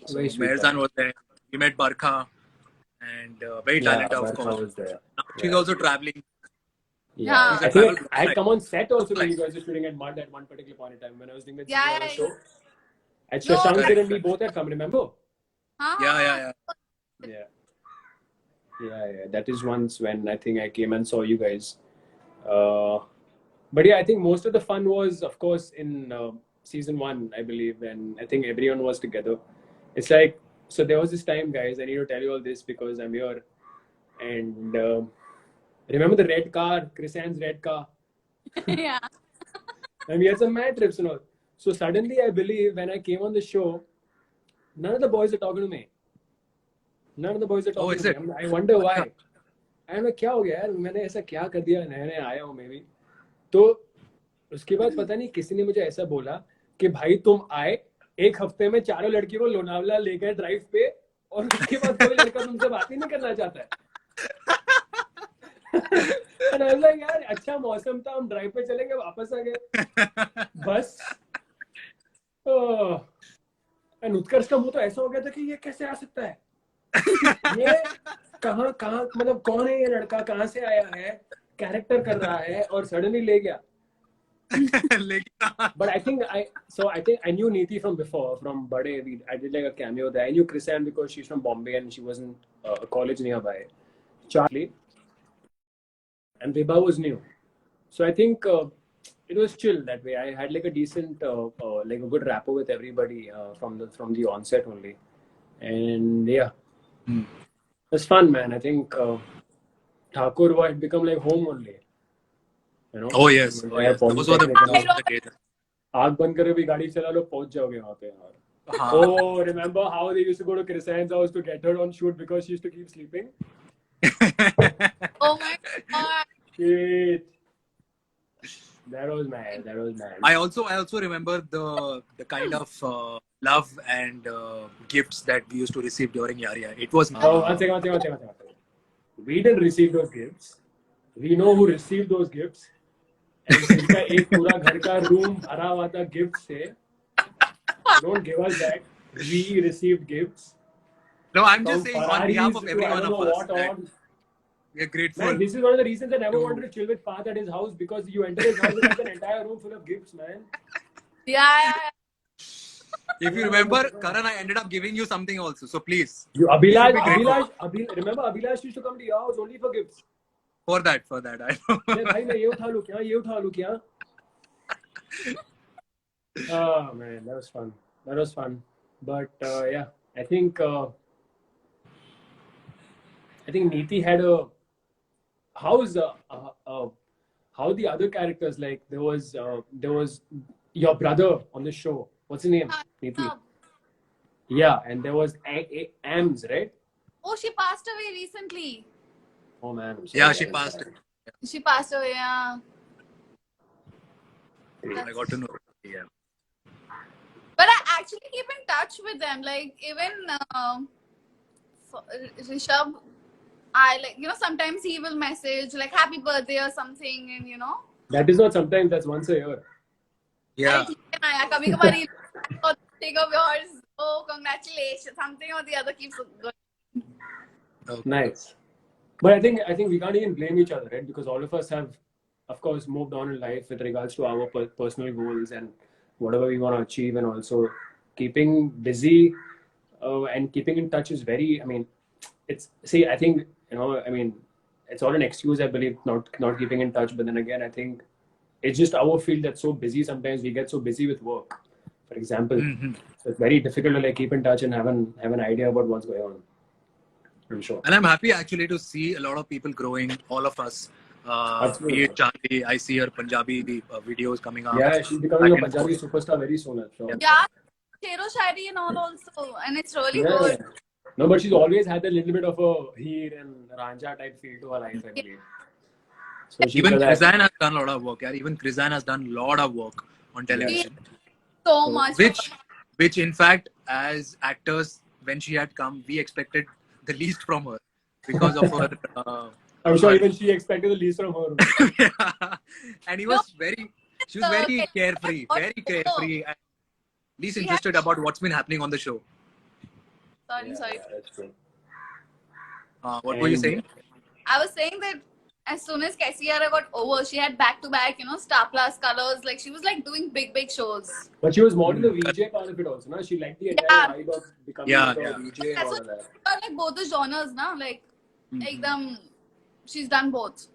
So Mehrzan was there. We met Barkha, and very talented, of course. Was there. Now she's also traveling. Yeah. I think I had come on set also when you guys were shooting at Mud at one particular point in time when I was doing the show. At Shashank and we both had come, remember? Yeah. That is once when I think I came and saw you guys. But yeah, I think most of the fun was, of course, in season 1, I believe, and I think everyone was together. It's like, so there was this time, guys, I need to tell you all this because I'm here. And remember the red car, Chris Ann's red car? Yeah. And we had some mad trips and all. So suddenly, I believe, when I came on the show, none of the boys are talking to me. None of the boys are talking to me. I wonder why. And मैं क्या हो गया यार मैंने ऐसा क्या कर दिया नया आया हूँ मैं भी तो उसके बाद पता नहीं किसी ने मुझे ऐसा बोला कि भाई तुम आए, एक हफ्ते में चारों लड़कियों को लोनावला ले गए ड्राइव पे, और उसके बाद कोई लड़का तुमसे बात ही नहीं करना चाहता है। And I was like, यार अच्छा मौसम था, हम ड्राइव पे चलेंगे, वापस आ गए बस। एंड उत्कर्ष का मुंह तो ऐसा हो गया था कि ये कैसे आ सकता है, ये कहाँ कहाँ, मतलब कौन है ये लड़का, कहाँ से आया है, कैरेक्टर कर रहा है और सडनली ले गया। But I think I knew Neeti from before, from Bade. I did like a cameo there. I knew Chrisanne because she's from Bombay and she was in a college nearby. Charlie and Vibha was new, so I think it was chill that way. I had like a decent, like a good rapport with everybody from the onset only, and yeah, it was fun, man. I think Thakur had become like home only. You know? Oh yes, oh, yes. Those were the days. आग बंद करे भी गाड़ी चला लो, पहुंच जाओगे वहाँ पे यार। Oh, remember how they used to go to Chrisanne's house to get her on shoot because she used to keep sleeping? Oh my god. Shit. That was mad. That was mad. I also remember the kind of love and gifts that we used to receive during Yaria. It was Oh, one second. We didn't receive those gifts. We know who received those gifts. जिसका एक पूरा घर का room भरा हुआ था gift से। Don't give us that. We received gifts. No, I'm just saying on behalf of every one of us that we are grateful. Man, this is one of the reasons I never wanted to chill with Path at his house, because you enter his house and there's an entire room full of gifts, man. Yeah. If you remember, Karan, I ended up giving you something also. So please. Remember Abhilash used to come to your house only for gifts. For that, I know. भाई मैं ये उठा लूं क्या? Oh man, that was fun. But yeah, I think Neeti had a how the other characters, like there was your brother on the show. What's his name? Neeti. Yeah, and there was Ams, right? Oh, she passed away recently. Oh man. Yeah, she passed. She passed away, yeah. I got to know. Yeah. But I actually keep in touch with them. Like even Rishabh, I like, you know, sometimes he will message like happy birthday or something, and you know. That is not sometimes, that's once a year. Yeah. Kabhi take of yours. Oh, congratulations. Something or the other keeps going. Okay. Nice. But I think we can't even blame each other, right? Because all of us have, of course, moved on in life with regards to our personal goals and whatever we want to achieve, and also keeping busy and keeping in touch is very. I mean, I think, you know, I mean, it's all an excuse, I believe, not keeping in touch. But then again, I think it's just our field that's so busy. Sometimes we get so busy with work, for example. So it's very difficult to like keep in touch and have an idea about what's going on. I'm sure. And I'm happy actually to see a lot of people growing, all of us. Be it Charlie, I see her Punjabi videos coming up. Yeah, she's becoming a Punjabi superstar very soon, I'm sure. Yeah, Shero Shairi and all also, and it's really good. Yeah. No, but she's always had a little bit of a Heer and Ranja type feel to her life, I believe. So even Chrisanne has done a lot of work. Yeah, even Chrisanne has done a lot of work on television. So much. Which in fact, as actors, when she had come, we expected the least from her because of her. I'm sure even she expected the least from her. Yeah. And she was very carefree, and least interested about what's been happening on the show. Sorry. Yeah, that's true. What were you saying? I was saying that as soon as Kesiara got over, she had back-to-back, you know, Star Plus colors. Like she was like doing big shows. But she was more to the VJ part of it also, no? She liked the entire vibe of becoming a VJ and all of that. Like both the genres, no? Like she's done both.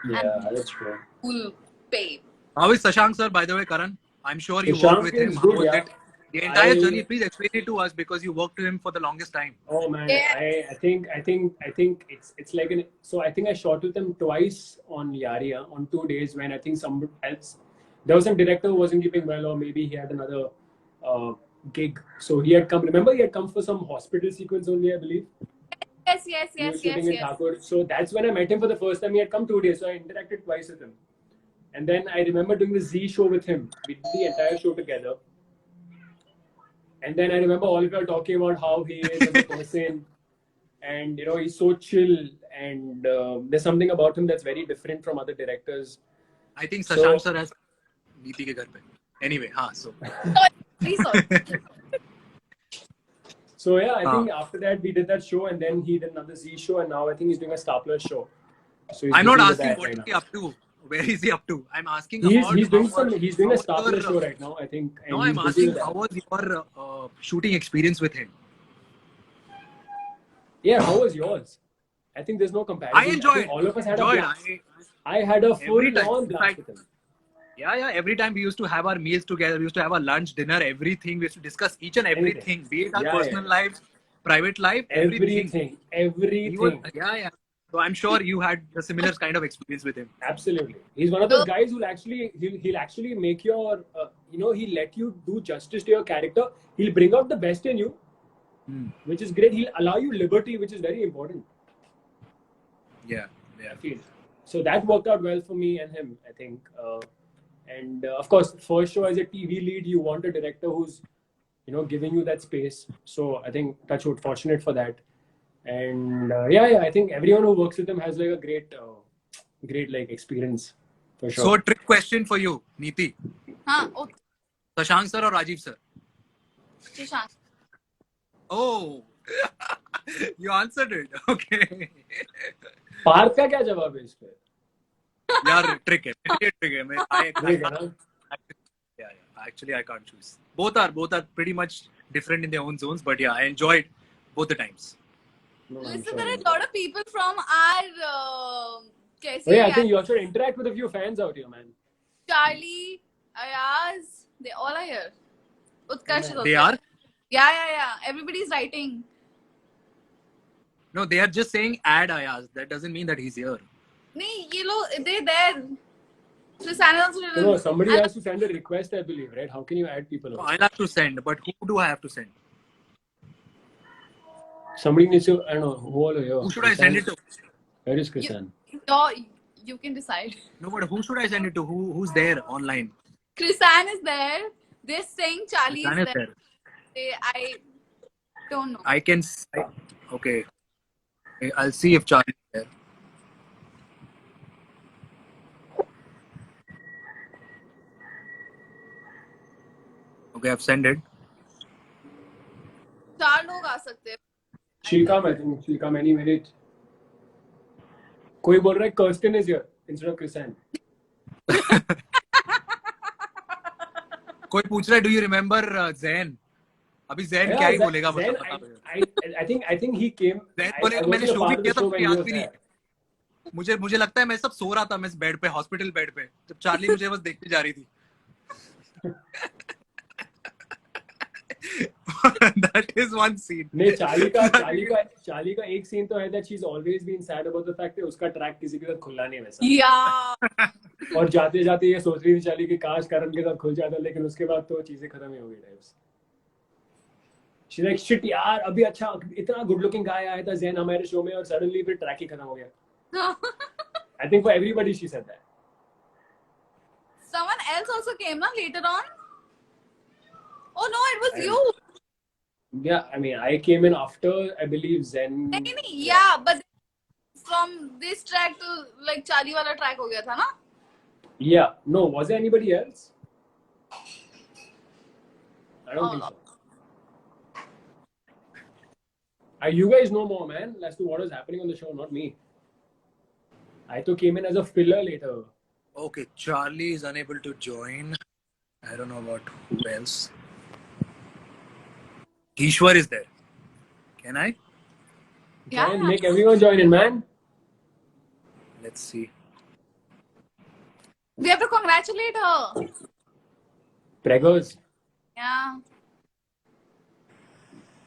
Yeah, that's true. Cool babe. How is Sashank sir, by the way, Karan? I'm sure you Sashank worked with him. is How good, was yeah. it? The entire journey, please explain it to us because you worked with him for the longest time. Oh man, Yeah. I think it's like I think I shot with him twice on Yaria on 2 days when I think someone else, there was some director who wasn't keeping well, or maybe he had another gig. So he had come. Remember, he had come for some hospital sequence only, I believe. Yes. So that's when I met him for the first time. He had come 2 days, so I interacted twice with him. And then I remember doing the Z show with him. We did the entire show together. And then I remember all of you talking about how he is as a person. And, you know, he's so chill. And there's something about him that's very different from other directors. I think So- Shashank sir has Neeti ke ghar pe. Anyway, so. Sorry. So yeah, I think after that we did that show, and then he did another Z show, and now I think he's doing a Star Plus show. So he's I'm not busy with asking that what right is he now. up to. Where is he up to? I'm asking He's about doing how he's doing a Star our- Plus show right now, I think. And No, he's I'm busy asking with that. how was your shooting experience with him? Yeah, how was yours? I think there's no comparison. I enjoyed. think all of us had enjoyed. a blast. I had a full Every time. on In blast fact- with him. Yeah. Every time we used to have our meals together, we used to have our lunch, dinner, everything. We used to discuss each and everything, be it our Yeah, personal yeah. life, private life, everything. Everything. He was, yeah. So I'm sure you had a similar kind of experience with him. Absolutely. He's one of those guys who'll actually he'll actually make your he'll let you do justice to your character. He'll bring out the best in you, which is great. He'll allow you liberty, which is very important. Yeah. I feel. So that worked out well for me and him, I think. And of course, first show as a TV lead, you want a director who's, giving you that space. So I think touchwood, fortunate for that. And I think everyone who works with him has like a great like experience for sure. So a trick question for you, Neeti. Oh, Shashank sir or Rajiv sir? Shashank. Oh, you answered it. Okay. Partha का क्या जवाब है इस पे? यार trick है. Trick है. Trick है ना? Yeah. Actually, I can't choose. Both are pretty much different in their own zones, but yeah, I enjoyed both the times. No, I'm Listen, sure. there are a lot of people from our Oh, yeah, I think you also interact with a few fans out here, man. Charlie, Ayaz, they all are here. Utkarsh is also They are? here. Yeah. Everybody's writing. No, they are just saying add Ayaz. That doesn't mean that he's here. Nee, they're there. Susanna also didn't. No, somebody has to send a request, I believe, right? How can you add people? No, Also? I'll have to send, but who do I have to send? Somebody needs to, I don't know, who all are here? Who should I send it to? Where is Krishan? You can decide. No, but who should I send it to? Who's there online? Krishan is there. They're saying Charlie Krishan is is there. there. I don't know. I can. Okay. I'll see if Charlie is there. Okay, I've sent it. 4 लोग आ सकते हैं. She'll come, I think. She'll come any minute. कोई बोल रहा है Kirsten is here instead of Krishan. कोई पूछ रहा है, do you remember Zain? अभी Zain क्या ही बोलेगा Then मतलब I think he came. Zain बोलेगा मैंने शो भी किया था, मुझे याद भी नहीं. मुझे लगता है मैं सब सो रहा था, मैं बेड पे, हॉस्पिटल बेड पे, जब चार्ली मुझे बस देखती जा रही थी. That is one scene. नहीं, चार्ली का एक सीन तो है that she's always been sad about the fact कि उसका ट्रैक किसी के साथ खुला नहीं वैसा. Yeah. और जाते जाते ये सोच रही थी चार्ली कि काश करण के साथ खुल जाता, लेकिन उसके बाद तो चीजें खत्म ही हो गई टाइप्स. She's like shit यार, अभी अच्छा इतना गुड लुकिंग गाय आया था ज़ैन हमारे शो में और सडनली फिर ट्रैक ही खत्म हो गया. I think for everybody she said that. Someone else also came na later on. Oh no, it was you. Yeah, I mean, I came in after, I believe, Zen. नहीं, yeah, but from this track to like Charlie वाला track हो गया था ना? Yeah, no, was there anybody else? I don't think so. You guys know more, man, as to what is happening on the show, not me. I too came in as a filler later. Okay, Charlie is unable to join. I don't know about who else. Ishwar is there. Can I? Yeah. Join, make everyone join in, man. Let's see. We have to congratulate her. Preggers. Yeah.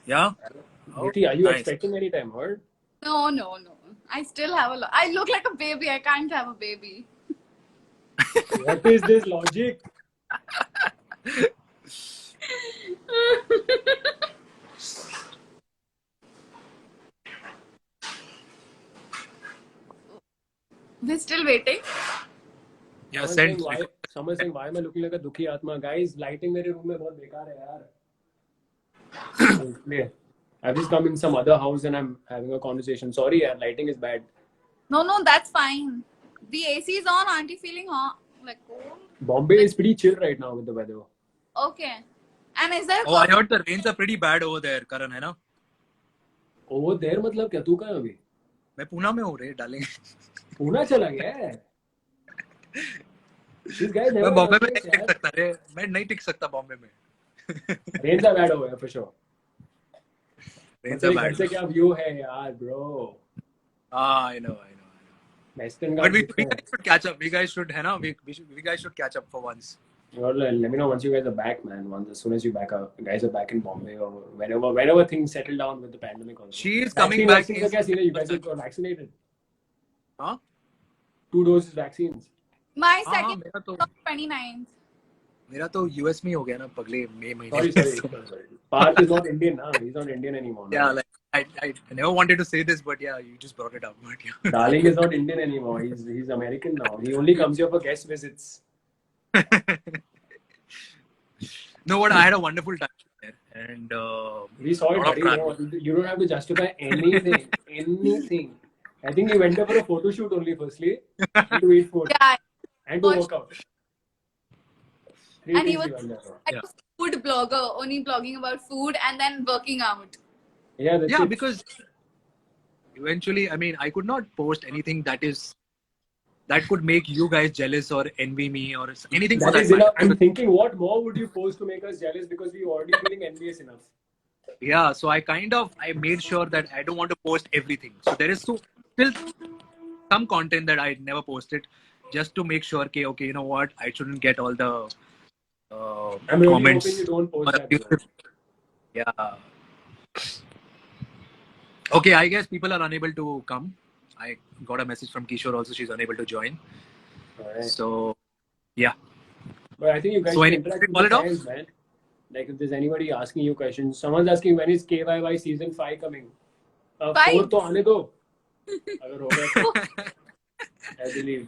Yeah? Niti, are you nice. expecting any time, heard? No. I still have a lot. I look like a baby. I can't have a baby. What is this logic? We're still waiting. Yeah, Someone saying why am I looking like a dukhi atma? Guys, lighting मेरे room में बहुत बेकार है यार. इसलिए I've just come in some other house and I'm having a conversation. Sorry, yaar, lighting is bad. No, that's fine. The AC is on. Aren't you feeling hot? Like cold? Bombay is pretty chill right now with the weather. Okay. And is there? Oh, I heard the rains are pretty bad over there, Karan, है ना? Over there मतलब क्या? तू कहाँ है अभी? मैं पूना में हूँ रे, डालेंगे. पूना चला गया है? This guy मैं never बॉम्बे में updates, नहीं टिक यार. सकता रे. मैं नहीं टिक सकता बॉम्बे में. Rains are bad over here for sure. Rains are तेरे घर bad. से क्या view है यार, bro? I know. Western But Ghats we guys should catch up. We guys should, है ना? We guys should catch up for once. Well, let me know once you guys are back, man. Once as soon as you guys are back in Bombay or whenever things settle down with the pandemic also. She is coming back. Vaccine का क्या scene है? You guys got vaccinated? हाँ? 2 doses vaccines. My हाँ, second मेरा तो 29th. मेरा तो US में ही हो गया ना पगले मई महीने. Sorry. Parth is not Indian now. He's not Indian anymore. Yeah, like I never wanted to say this, but yeah, you just brought it up. But yeah. Darling is not Indian anymore. He's American now. He only comes here for guest visits. No, but I had a wonderful time there, and We saw it, lot of buddy. travel. No, you don't have to justify anything. Anything. I think you went there for a photo shoot only, firstly, and to eat food, Yeah. and to work out. 3 And he things was you went there for. like a food blogger, only blogging about food and then working out. Yeah, that's Yeah, it. because eventually, I mean, I could not post anything that could make you guys jealous or envy me or anything for That that is enough. matter. I'm thinking, what more would you post to make us jealous? Because we already feeling envious enough. Yeah, so I made sure that I don't want to post everything. So there is still some content that I never posted, just to make sure, okay, you know what, I shouldn't get all the I'm really comments. hoping you don't post or that. abusive- Yeah. Okay, I guess people are unable to come. I got a message from Kishore also. She's unable to join. Alright. So, yeah. But I think you guys So should any- interact with call the it off? fans, man. Like if there's anybody asking you questions, someone's asking when is KYY season 5 coming? 5? 4 तो आने दो. अगर हो गया तो, I believe.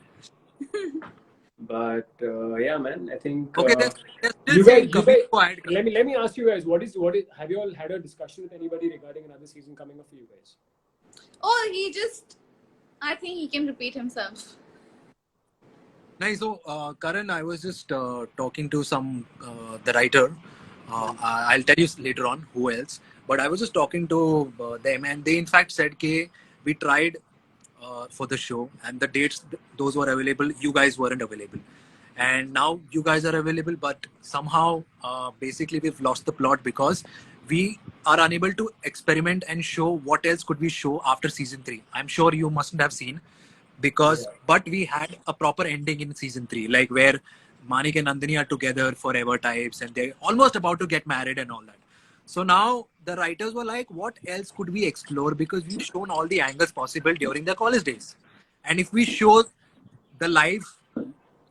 But yeah, man, I think. Okay, they're still you saying guys, Kabir ko add kar. let me ask you guys, what is have you all had a discussion with anybody regarding another season coming up for you guys? Oh, I think he can repeat himself. Nice. So, Karan, I was just talking to the writer. I'll tell you later on who else. But I was just talking to them, and they in fact said, "Okay, we tried for the show, and the dates those were available. You guys weren't available, and now you guys are available. But somehow, basically, we've lost the plot because we are unable to experiment and show what else could we show after season 3. I'm sure you mustn't have seen." Because but we had a proper ending in season 3, like where Manik and Nandini are together forever types, and they're almost about to get married and all that. So now the writers were like, what else could we explore? Because we've shown all the angles possible during their college days, and if we show the life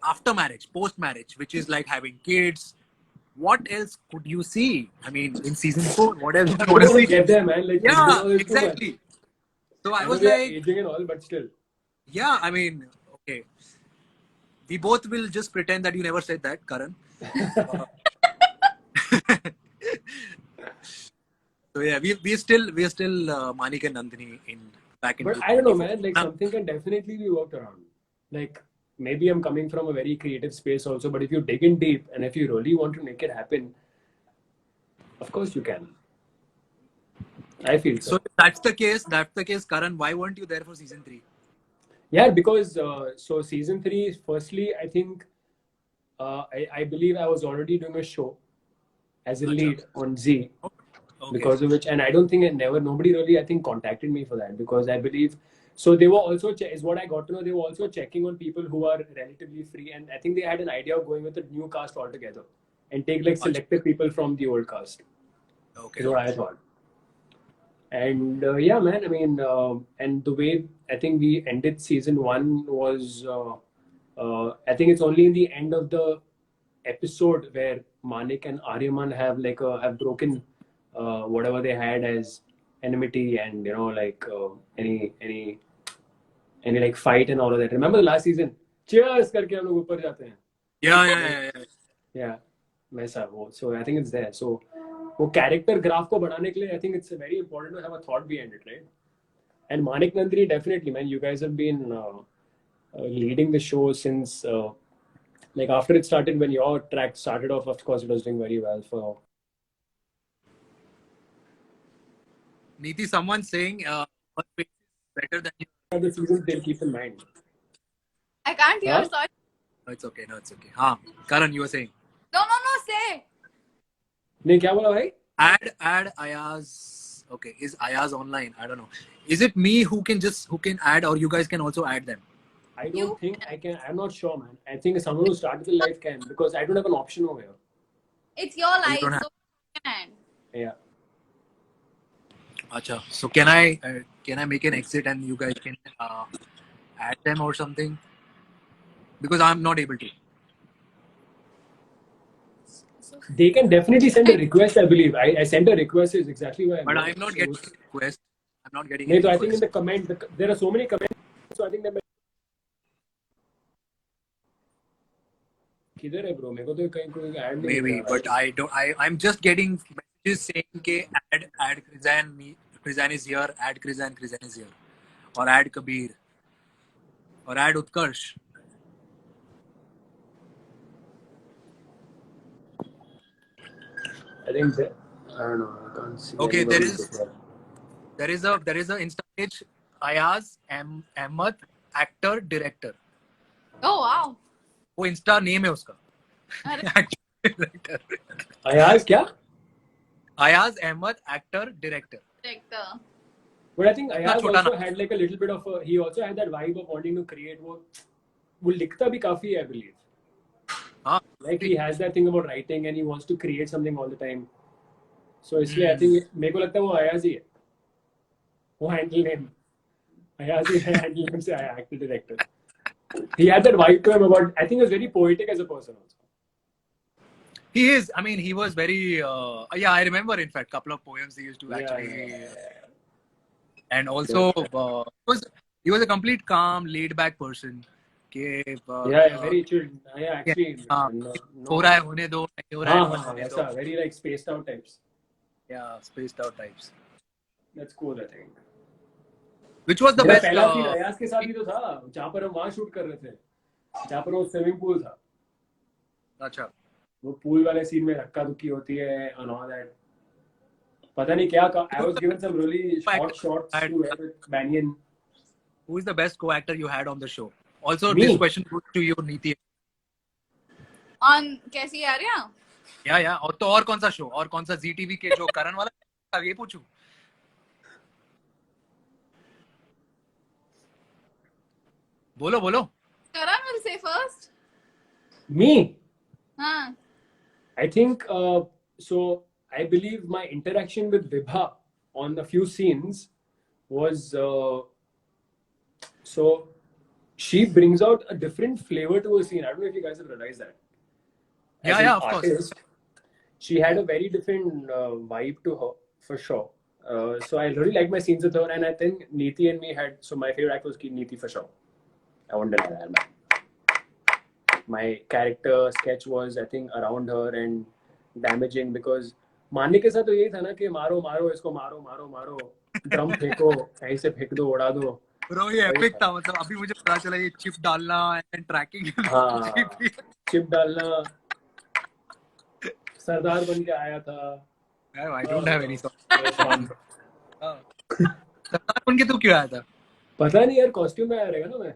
after marriage, post marriage, which is like having kids, what else could you see? I mean, in season 4, what else do you I want to want to see? get there, man. Like, Yeah, it's too much. exactly. So I know was we are like, aging and all, but still. yeah, I mean, okay. We both will just pretend that you never said that, Karan. So yeah, we're still Manik and Nandini back in. But I don't know, man. Like something can definitely be worked around. Like maybe I'm coming from a very creative space also, but if you dig in deep and if you really want to make it happen, of course you can. I feel so. So if that's the case, Karan, why weren't you there for season 3? Yeah, because so season 3, firstly, I think I believe I was already doing a show as a lead on Z, Okay. because of which, and I don't think nobody really I think contacted me for that, because I believe so they were also is what I got to know, they were also checking on people who are relatively free, and I think they had an idea of going with a new cast altogether and take like selected people from the old cast. Okay. Is what I thought. And yeah, man, I mean, and the way I think we ended season 1 was, I think it's only in the end of the episode where Manik and Aryaman have have broken whatever they had as enmity, and any like fight and all of that. Remember the last season? cheers करके हम लोग ऊपर जाते हैं. Yeah. Yeah, वैसा वो. So I think it's there. So वो character graph को बढ़ाने के लिए I think it's very important to have a thought behind it, right? And Manik Nandini, definitely, man. You guys have been leading the show since like after it started. When your track started off, of course, it was doing very well for. Neeti, someone's saying her face is better than you. The seasons they'll keep in mind. I can't hear. Huh? Sorry. No, it's okay. हाँ, Karan, you were saying. No. Say. नहीं क्या बोला भाई? Add Ayaz. Okay, is Ayaz online? I don't know. Is it me who can add, or you guys can also add them? I don't think I can. I'm not sure, man. I think someone who started the live can, because I don't have an option over here. It's your life, don't have- so you can. Yeah. Acha. So can I make an exit and you guys can add them or something? Because I'm not able to. They can definitely send a request, I believe. I sent a request, is exactly why. But I'm not getting request. I'm not getting. नहीं any तो I think in request. the comment there are so many comments, so I think that किधर है bro? मेरे को तो कहीं कोई add नहीं Maybe, दिख रहा. but I don't. I'm just getting messages saying के add Krizan is here. Add Krizan is here. Or add Kabir. Or add Utkarsh. I think that, I don't know. I can't see. Okay, anybody there is- so far. There is a Insta page. Ayaz Ahmed, actor director. Oh wow. वो Insta name है उसका. अरे, Actor director. Ayaz क्या? Ayaz Ahmed, actor director. director. But I think Ayaz छोटा also ना. had like a little bit of he also had that vibe of wanting to create वो लिखता भी काफी है, I believe. हाँ. Like he has that thing about writing and he wants to create something all the time. So इसलिए I think मेरे को लगता है वो Ayaz ही है. वो handle name. Ayaz ही handle name से आया actor director. He had that vibe to him about. I think he was very poetic as a person also. He is. I mean, he was very. Yeah, I remember. In fact, couple of poems he used to actually. And also, he was a complete calm, laid-back person. Yeah, very chill. Yeah, actually. हो रहा है होने दो, नहीं हो रहा है हाँ, होने ऐसा दो. very like spaced out types. Yeah, spaced out types. That's cool, I think. Which was the मेरा best? पहला सीन अयाज के साथ ही तो था, जहाँ पर हम वहाँ शूट कर रहे थे, जहाँ पर वो स्विमिंग पूल था. अच्छा. वो पूल वाले सीन में धक्का धुक्की होती है and all that. पता नहीं क्या I was given some really short shots to wear with Banyan. Who is the best co-actor you had on the show? Also, Me. this question goes to you, Neeti. On कैसी आ रही है? Yeah. और कौन सा show? और कौन सा ZTV के जो करण वाला? ये पूछूं. बोलो. Karan will say first. Me? हाँ. I think so. I believe my interaction with Vibha on a few scenes was so she brings out a different flavor to a scene. I don't know if you guys have realized that. As an Yeah, of course. She had a very different vibe to her for sure. So I really like my scenes with her, and I think Neeti and me had. So my favorite actor was Neeti for sure. I won't deny that, man. My character sketch was, I think, around her and damaging because मारने के साथ तो यही था ना कि मारो इसको मारो ड्रम फेंको कहीं से फेंक दो उड़ा दो. Bro, ये epic था. मतलब अभी मुझे पता चला ये चिप डालना and tracking. हाँ, चिप डालना. सरदार बन के आया था. I don't have any song. सरदार सरदार बन के तू क्यों आया था? पता नहीं यार, कॉस्ट्यूम में आया रहेगा ना मैं.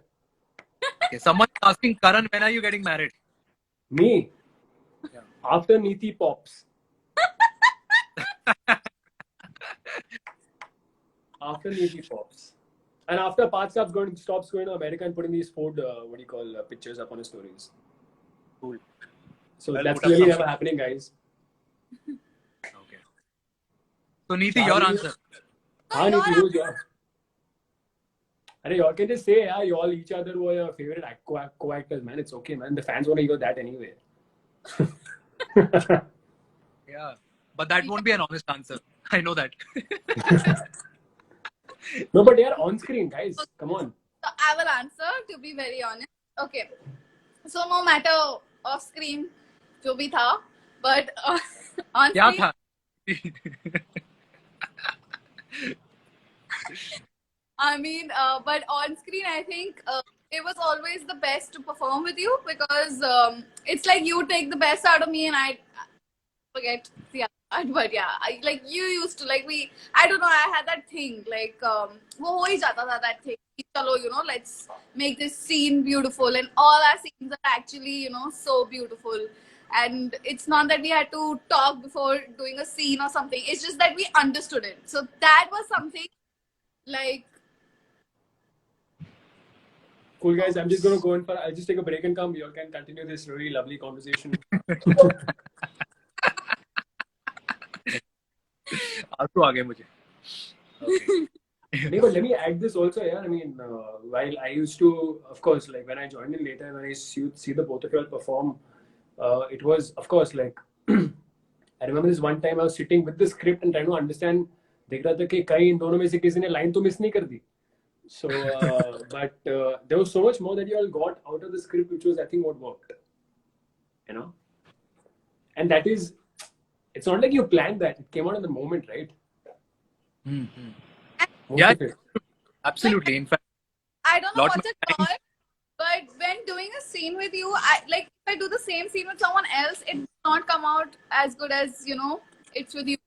Okay, someone is asking Karan, when are you getting married? Me? Yeah. After Neeti pops. After Neeti pops. And after Parth stops going to America and putting these food, pictures up on his stories. Cool. So Well, that's put up really some- never happening, guys. Okay. So Neeti, your answer. हाँ, Neeti, who's your? Arey, you all can just say, yeah, you all each other were your favorite co-actors, man. It's okay, man. The fans want to hear that anyway. Yeah. But that won't be an honest answer. I know that. No, but they are on screen, guys. Come on. So I will answer, to be very honest. Okay. So no matter off screen, जो भी था, but on क्या screen, था? I mean, but on screen, I think it was always the best to perform with you because it's like you take the best out of me and I forget the other part. But yeah, like you used to like I don't know, I had that thing like वो हो ही जाता था that thing. Chalo, let's make this scene beautiful, and all our scenes are actually so beautiful. And it's not that we had to talk before doing a scene or something. It's just that we understood it. So that was something like. Cool guys, I'm just gonna go in for. I'll just take a break and come. You all can continue this really lovely conversation. आंसू आ गए मुझे. Okay. No, but let me add this also. Yeah, I mean, while I used to, of course, like when I joined in later, when I see the both of you all perform, it was, of course, like I remember this one time I was sitting with the script and trying to understand. देख रहा था कि कहीं इन दोनों में से किसी ने line तो miss नहीं कर दी. So, but there was so much more that you all got out of the script, which was, I think, what worked. You know, and that is, it's not like you planned that; it came out in the moment, right? Mm-hmm. Most Yeah, of it. absolutely. In fact, I don't know lot what's more it times. called, but when doing a scene with you, if I do the same scene with someone else, it does not come out as good as it's with you.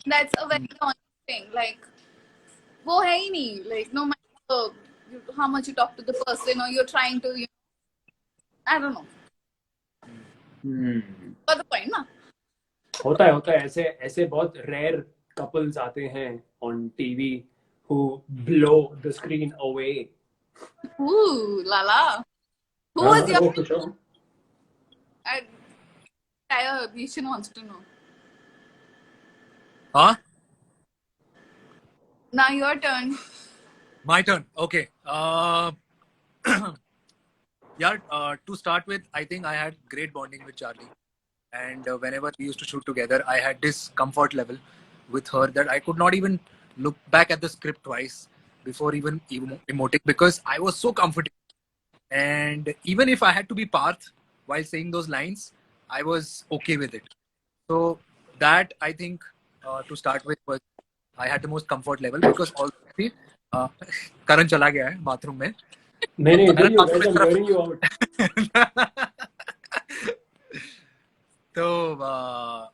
That's a very honest thing. Like, वो है ही नहीं. Like, no matter how much you talk to the person or you're trying to, I don't know. Got the point, ना? होता है ऐसे बहुत rare couples आते हैं on TV who blow the screen away. Ooh, la. Who was your? Oh, for sure. Bhishan wants to know. Huh? Now your turn. My turn. Okay. Yeah. To start with, I think I had great bonding with Charlie, and whenever we used to shoot together, I had this comfort level with her that I could not even look back at the script twice before even emoting because I was so comfortable. And even if I had to be Parth while saying those lines, I was okay with it. So that I think to start with was I had the most comfort level because already Karan chala gaya hai bathroom mein. नहीं इधर Karan ही हो bathroom guys, I'm mein hearing you out. So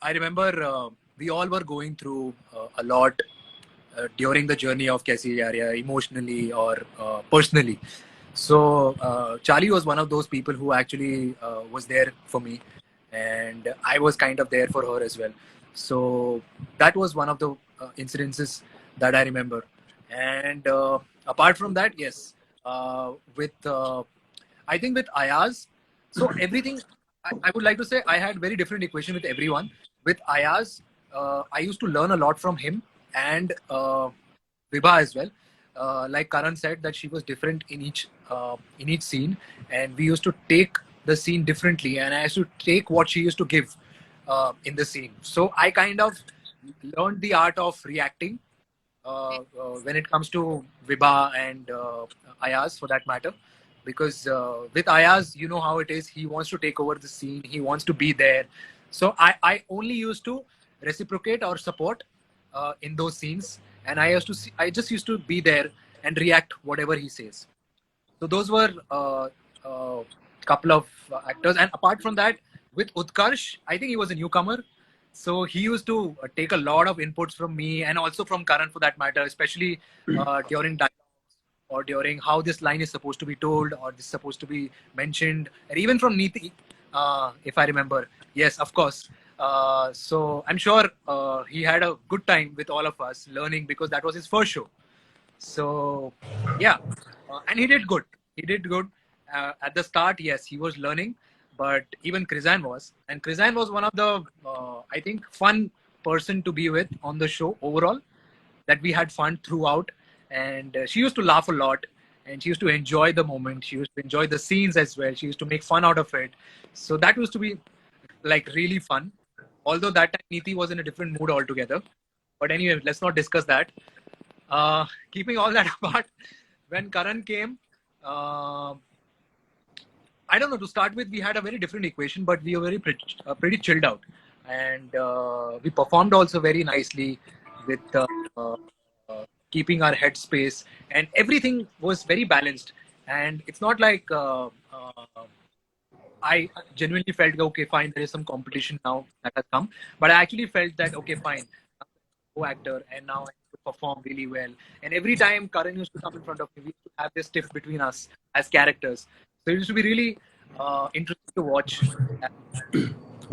I remember we all were going through a lot during the journey of Kaisi Ja Rahi Hai, emotionally or personally. So Charlie was one of those people who actually was there for me, and I was kind of there for her as well. So that was one of the incidences that I remember. And apart from that, yes, with I think with Ayaz, so everything I would like to say I had very different equation with everyone. With Ayaz, I used to learn a lot from him and Vibha as well. Like Karan said, that she was different in each scene, and we used to take the scene differently, and I used to take what she used to give in the scene. So I kind of learned the art of reacting when it comes to Vibha and Ayaz, for that matter. Because with Ayaz, you know how it is. He wants to take over the scene. He wants to be there. So I only used to reciprocate or support in those scenes, and I just used to be there and react whatever he says. So those were couple of actors, and apart from that, with Utkarsh, I think he was a newcomer, so he used to take a lot of inputs from me and also from Karan for that matter, especially during dialogues or during how this line is supposed to be told or this is supposed to be mentioned, and even from Neeti, if I remember. Yes, of course. So I'm sure he had a good time with all of us learning because that was his first show. So yeah, and he did good. He did good at the start. Yes, he was learning, but even Krizan was, and Krizan was one of the I think fun person to be with on the show overall. That we had fun throughout, and she used to laugh a lot, and she used to enjoy the moment. She used to enjoy the scenes as well. She used to make fun out of it. So that used to be like really fun. Although that time Neeti was in a different mood altogether. But anyway, let's not discuss that. Keeping all that apart, when Karan came, uh, I don't know. To start with, we had a very different equation, but we were very pretty chilled out, and we performed also very nicely with uh, keeping our headspace, and everything was very balanced. And it's not like I genuinely felt okay, fine. There is some competition now that has come, but I actually felt that okay, fine. I'm a co-actor, and now I need to perform really well. And every time Karan used to come in front of me, we used to have this tiff between us as characters. So it used to be really interesting to watch.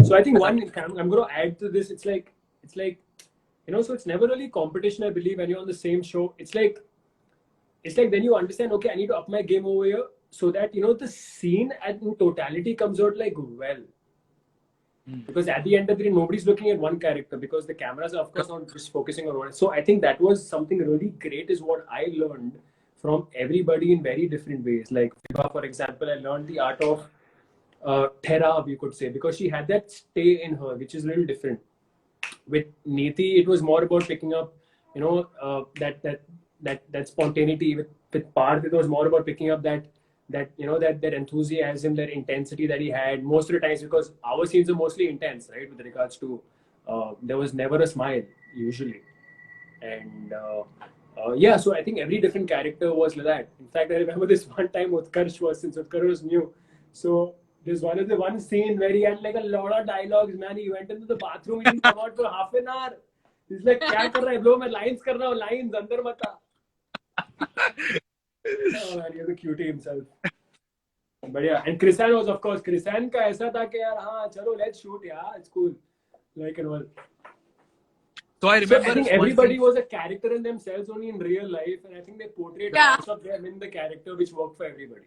So I think I'm going to add to this. It's like so it's never really competition. I believe when you're on the same show, it's like then you understand. Okay, I need to up my game over here so that the scene in totality comes out like well. Because at the end of the day, nobody's looking at one character because the cameras are, of course, not just focusing on one. So I think that was something really great, is what I learned from everybody in very different ways. Like, for example, I learned the art of Thera, you could say, because she had that stay in her, which is a little different. With Neeti, it was more about picking up, that spontaneity. With Parth, it was more about picking up that enthusiasm, that intensity that he had most of the times, because our scenes are mostly intense, right? With regards to, there was never a smile usually, and yeah. So I think every different character was like that. In fact, I remember this one time since Utkarsh was new, so there's one scene where he had like a lot of dialogues. Man, he went into the bathroom, he didn't come out for half an hour. He's like, "Kya kar raha hai bro? मैं lines कर रहा हूँ, lines अंदर मत आ." Oh man, he's a cutie himself. But yeah, and Krisan was, of course, Krisan का ऐसा था कि यार हाँ चलो let's shoot, yeah, it's cool, like and all. So I remember. So I think everybody was a character in themselves only in real life, and I think they portrayed parts of them in the character which worked for everybody.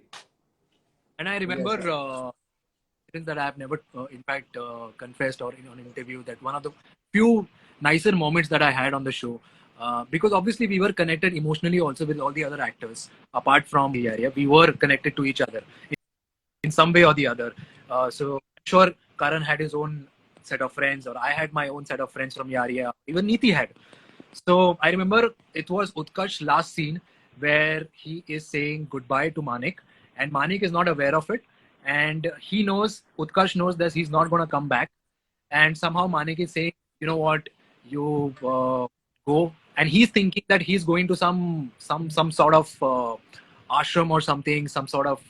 And I remember that I have never, in fact, confessed or in an interview, that one of the few nicer moments that I had on the show, because obviously we were connected emotionally also with all the other actors apart from the area. We were connected to each other in some way or the other. So I'm sure Karan had his own set of friends, or I had my own set of friends from Yaria. Even Neeti had. So I remember it was Utkarsh's last scene where he is saying goodbye to Manik, and Manik is not aware of it, and he knows, Utkarsh knows that he's not going to come back, and somehow Manik is saying, you know what, you go, and he's thinking that he's going to some sort of ashram or something, some sort of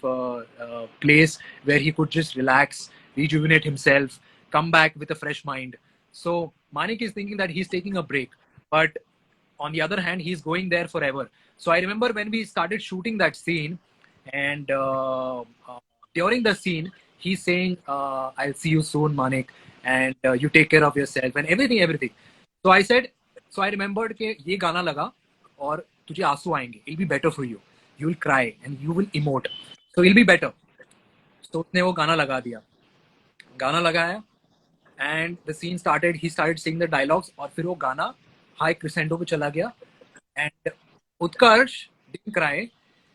place where he could just relax, rejuvenate himself, come back with a fresh mind. So Manik is thinking that he's taking a break, but on the other hand, he's going there forever. So I remember when we started shooting that scene, and during the scene, he's saying, I'll see you soon, Manik, and you take care of yourself and everything. So I said, so I remembered कि ये गाना लगा और तुझे आंसू आएंगे. It'll be better for you. You will cry and you will emote. So it'll be better. So उसने वो गाना लगा दिया. गाना लगाया, and the scene started. He started saying the dialogues, और फिर वो गाना high crescendo पे चला गया. And Utkarsh didn't cry.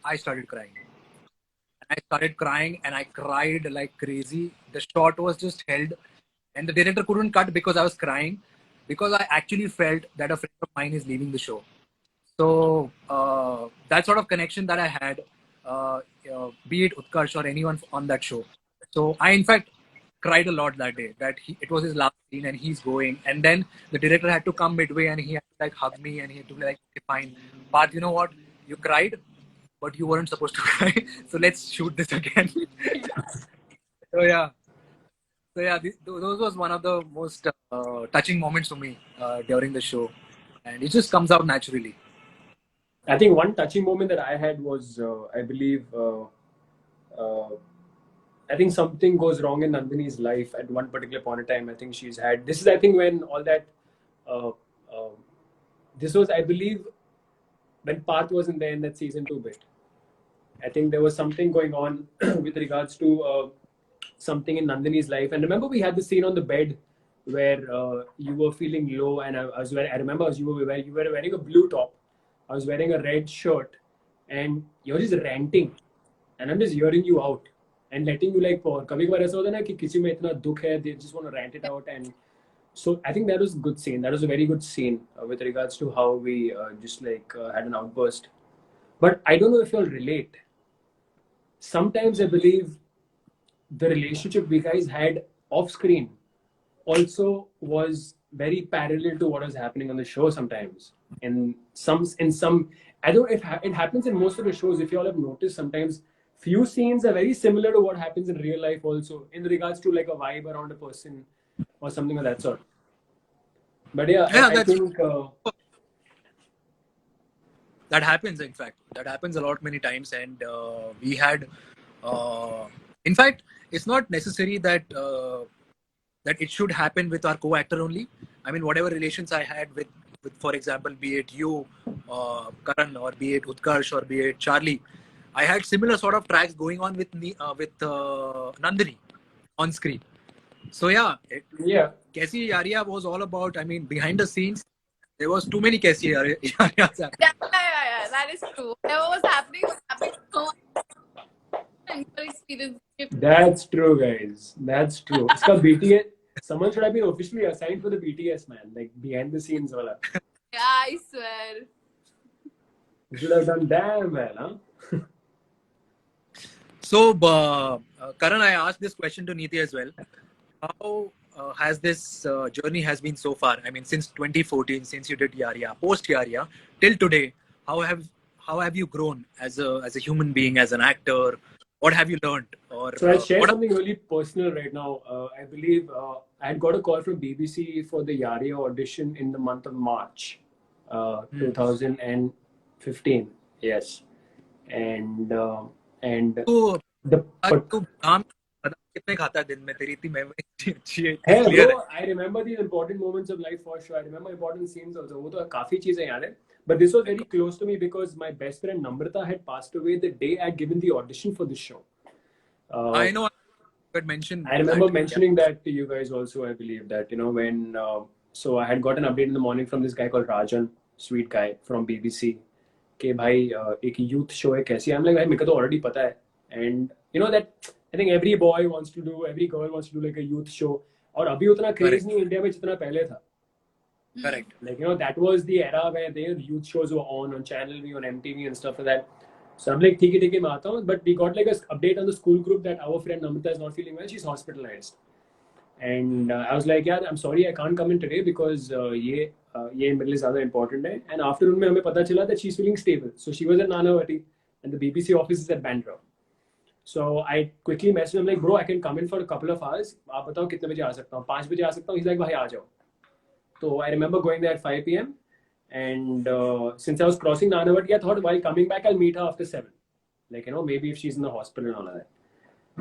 I started crying. I started crying, and I cried like crazy. The shot was just held, and the director couldn't cut because I was crying, because I actually felt that a friend of mine is leaving the show. So that sort of connection that I had, be it Utkarsh or anyone on that show. So I, in fact, cried a lot that day, that it was his last scene and he's going. And then the director had to come midway, and he had to like hug me, and he had to be like, okay, fine. But you know what? You cried, but you weren't supposed to cry. So let's shoot this again. So yeah. So yeah, those was one of the most touching moments for me during the show, and it just comes out naturally. I think one touching moment that I had was, I believe, I think something goes wrong in Nandini's life at one particular point in time. I think she's had, this is, I think, when all that, this was, I believe, when Parth wasn't there in that season 2 bit. I think there was something going on with regards to something in Nandini's life. And remember, we had the scene on the bed where you were feeling low, and I remember you were wearing a blue top. I was wearing a red shirt, and you're just ranting, and I'm just hearing you out and letting you like pour. कभी कभार ऐसा होता है ना कि किसी में इतना दुख है, they just want to rant it out. And so I think that was a good scene. That was a very good scene with regards to how we just like had an outburst. But I don't know if you'll relate. Sometimes I believe the relationship we guys had off screen also was very parallel to what was happening on the show sometimes. In some, I don't know if it happens in most of the shows. If you all have noticed, sometimes few scenes are very similar to what happens in real life also, in regards to like a vibe around a person or something of that sort. But yeah, Yeah, I that's think that happens. In fact, that happens a lot many times, and we had. In fact, it's not necessary that it should happen with our co-actor only. I mean, whatever relations I had with for example, be it you, Karan, or be it Utkarsh, or be it Charlie, I had similar sort of tracks going on with Nandini on screen. So yeah, yeah, Kaisi Yaria was all about. I mean, behind the scenes, there was too many Kaisi Yarias Yeah, happening. that is true. Whatever was happening so much and your experience. that's true, guys. That's true. It's called BTS. Someone should have been officially assigned for the BTS, man, like behind the scenes. Wala. Yeah, I swear. You should have done damn well, huh? So, Karan, I asked this question to Neeti as well. How has this journey has been so far? I mean, since 2014, since you did Yaria, post Yaria, till today, how have how have you grown as a human being, as an actor? What have you learned? Or So I'll share what? something really personal right now. I believe I had got a call from BBC for the Yaria audition in the month of March, Hmm. 2015. Yes, and and तो the but तू काम कितने खाता है दिन में? तेरी इतनी मेमोरी अच्छी है, इतनी hey क्लियर है. bro, I remember these important moments of life for sure. I remember important scenes also. वो तो काफी चीजें याद है. But this was very close to me because my best friend Namrata had passed away the day I'd given the audition for this show. I know you had mentioned I remember that. Yeah. mentioning that to you guys also. I believe that when so I had got an update in the morning from this guy called Rajan, sweet guy from BBC. कि भाई एक youth show है कैसी. I'm like भाई मेरे को तो already पता है. And you know that I think every boy wants to do, every girl wants to do like a youth show. और अभी उतना craze Correct. नहीं इंडिया में जितना पहले था. Correct. Like that was the era where their youth shows were on Channel V, on MTV and stuff like that. So I'm like, ठीक है मैं आता हूँ. But we got like a update on the school group that our friend Namrata is not feeling well. She's hospitalized. And I was like, yeah, I'm sorry, I can't come in today because ये मेरे लिए ज़्यादा important है. And afternoon में हमें पता चला that she's feeling stable. So she was at Nanavati, and the BBC office is at Bandra. So I quickly messaged him like, bro, I can come in for a couple of hours. आप बताओ कितने बजे आ सकता हूँ? 5 बजे आ सकता हूँ. He's like, भाई आ जाओ. So I remember going there at 5 p.m. And since I was crossing Nanavati, I thought while coming back, I'll meet her after 7. Like, maybe if she's in the hospital and all of that.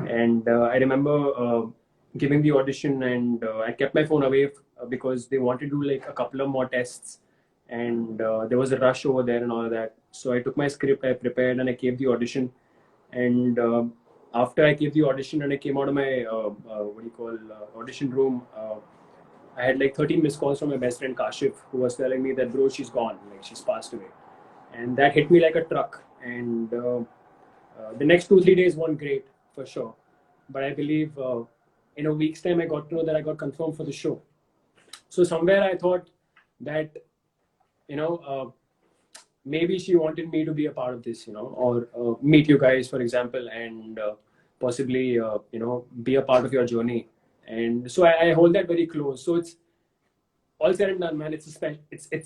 And I remember giving the audition, and I kept my phone away because they wanted to do like a couple of more tests. And there was a rush over there and all of that. So I took my script, I prepared, and I gave the audition. And after I gave the audition and I came out of my audition room, I had like 13 missed calls from my best friend Kashif, who was telling me that, bro, she's gone, like she's passed away. And that hit me like a truck. And the next 2-3 days weren't great for sure. But I believe in a week's time, I got to know that I got confirmed for the show. So somewhere I thought that, maybe she wanted me to be a part of this, or meet you guys, for example, and possibly, be a part of your journey. And so I hold that very close. So it's all said and done, man. It's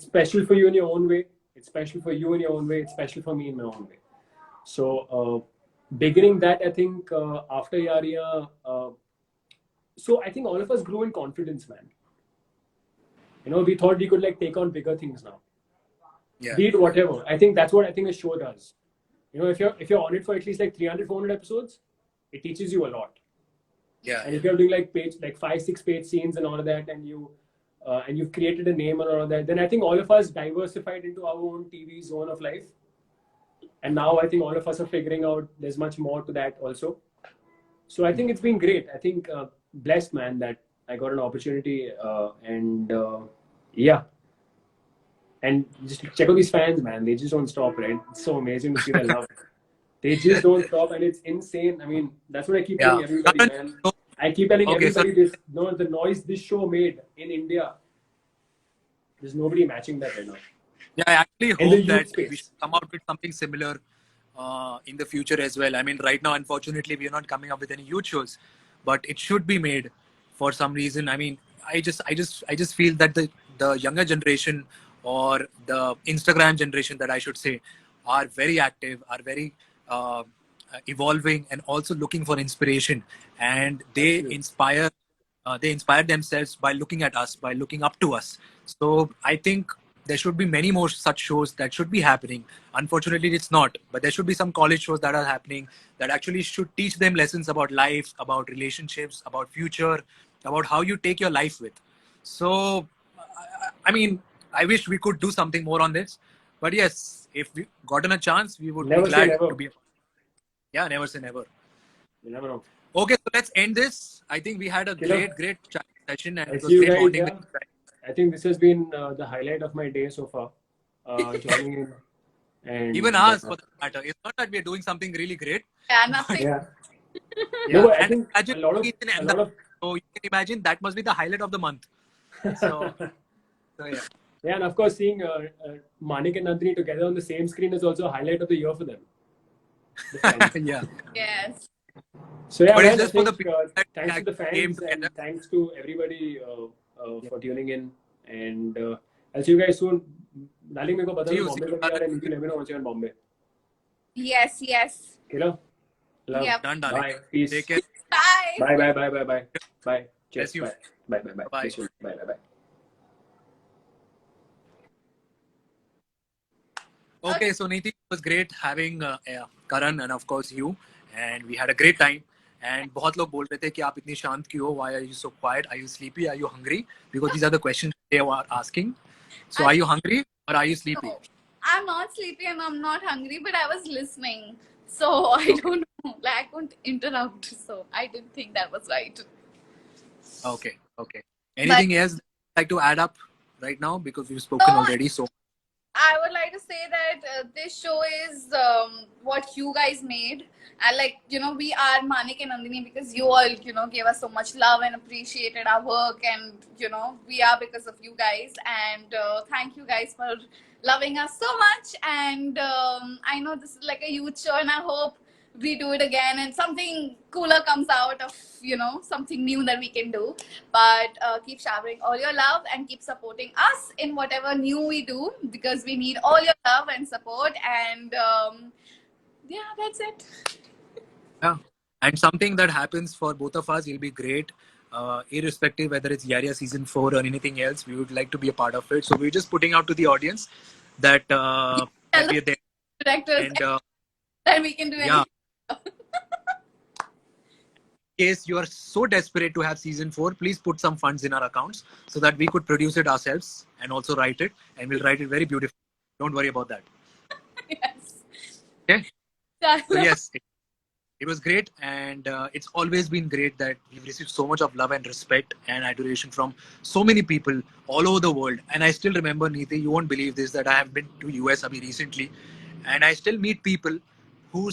special for you in your own way. It's special for you in your own way. It's special for me in my own way. So beginning that, I think after Yaria, so I think all of us grew in confidence, man. We thought we could like take on bigger things now. Yeah. Be it whatever. I think that's what I think a show does. If you're on it for at least like 300-400 episodes, it teaches you a lot. Yeah. And if you're doing like 5-6 page scenes and all of that, and you've created a name and all of that, then I think all of us diversified into our own TV zone of life. And now I think all of us are figuring out there's much more to that also. So I think it's been great. I think blessed, man, that I got an opportunity. And yeah. And just check out these fans, man. They just don't stop, right? It's so amazing to see their love. They just don't stop, and it's insane. I mean, that's what I keep telling everybody, man. I keep telling everybody this. No, the noise this show made in India, there's nobody matching that right now. Yeah, I actually In the hope that youth space. we should come out with something similar in the future as well. I mean, right now, unfortunately, we are not coming up with any huge shows, but it should be made for some reason. I mean, I just feel that the younger generation or the Instagram generation, that I should say, are very active, are very evolving, and also looking for inspiration, and they inspire themselves by looking at us, by looking up to us. So I think there should be many more such shows that should be happening. Unfortunately, it's not, but there should be some college shows that are happening that actually should teach them lessons about life, about relationships, about future, about how you take your life with. So, I mean, I wish we could do something more on this, but yes, if we gotten a chance, we would Never be say glad never. to be. Yeah, never say never. You never know. Okay, so let's end this. I think we had a Killer. great chat session, and I it see was you great guys. bonding Yeah. with you guys. I think this has been the highlight of my day so far. Joining in and Even ours, for that matter. It's not that we are doing something really great. Yeah, nothing. yeah. Yeah, No, but I and think imagine a lot of it's in a Ahmedabad. lot of So you can imagine that must be the highlight of the month. So yeah. yeah, and of course seeing Manik and Nandini together on the same screen is also a highlight of the year for them. The fans. Yeah. Yes. So yeah, But it's man, I just for the think, people that thanks to the came fans together. and thanks to everybody for tuning in. And I'll see you guys soon. Darling, मेरे को पता See है you. Bombay कभी आ रहा है. Let me know once you're in Bombay. Yes, yes. Killer. Love. Yep. Done, darling. Bye. Peace. Take care. Bye. Bye. Bye. Bye. Bye. Bye. Bye. Cheers. Bless you. Bye. Bye. Bye. Bye. Bye. Bless you. Bye. Bye. Bye. Okay, so Neeti, it was great having Karan and of course you, and we had a great time. And बहुत लोग बोल रहे थे कि आप इतनी शांत क्यों हो? Why are you so quiet? Are you sleepy? Are you hungry? Because these are the questions they were asking. So are you hungry or are you sleepy? No, I'm not sleepy and I'm not hungry, but I was listening. So I don't know. Like, I couldn't interrupt. So I didn't think that was right. Okay, okay. Anything else you'd like to add up right now? Because we've spoken No. already. So I would like to say that this show is what you guys made. And like, you know, we are Manik and Nandini because you all, you know, gave us so much love and appreciated our work. And, you know, we are because of you guys. And thank you guys for loving us so much. And I know this is like a huge show and I hope we do it again and something cooler comes out of, you know, something new that we can do. But keep showering all your love and keep supporting us in whatever new we do because we need all your love and support. And yeah, that's it. yeah, and something that happens for both of us will be great. Irrespective whether it's Yaria season 4 or anything else, we would like to be a part of it. So we're just putting out to the audience that, that we're there. Directors, And then we can do yeah, anything. in case you are so desperate to have season 4, please put some funds in our accounts so that we could produce it ourselves and also write it, and we'll write it very beautifully. Don't worry about that. Yes. Okay. Yeah. So yes, it was great, and it's always been great that we've received so much of love and respect and adoration from so many people all over the world. And I still remember, Neeti, you won't believe this, that I have been to US abhi recently, and I still meet people who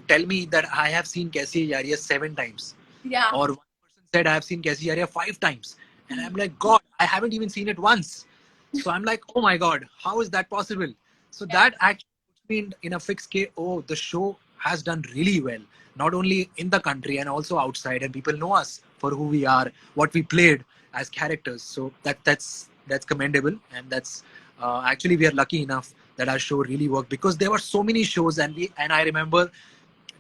tell me that I have seen Kaisi Hai Yaariya 7 times. Yeah. Or one person said I have seen Kaisi Hai Yaariya 5 times. And I'm like, God, I haven't even seen it once. So I'm like, oh my God, how is that possible? So that actually puts me in a fixed case. Oh, the show has done really well, not only in the country and also outside. And people know us for who we are, what we played as characters. So that's commendable. And that's actually, we are lucky enough that our show really worked because there were so many shows. And I remember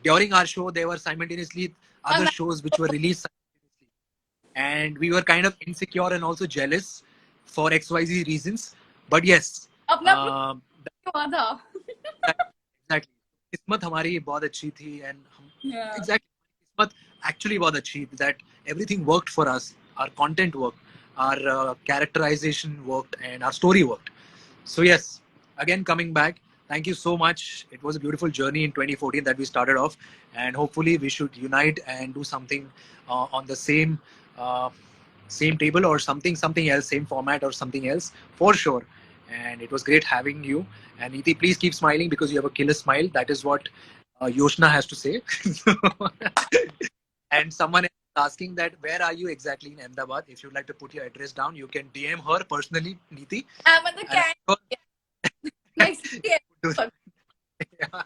during our show, there were simultaneously other shows which were released simultaneously. And we were kind of insecure and also jealous for XYZ reasons. But yes, अपना हुआ था. exactly. किस्मत हमारी बहुत अच्छी थी and Yeah. exactly किस्मत actually बहुत अच्छी थी that everything worked for us. Our content worked, our characterization worked, and our story worked. So yes, again coming back, thank you so much. It was a beautiful journey in 2014 that we started off, and hopefully we should unite and do something on the same table or something else, same format or something else for sure. And it was great having you. And Neeti, please keep smiling because you have a killer smile. That is what Yoshna has to say. And someone is asking that where are you exactly in Ahmedabad? If you'd like to put your address down, you can DM her personally, Neeti. I'm at the And can. Next year. Yeah.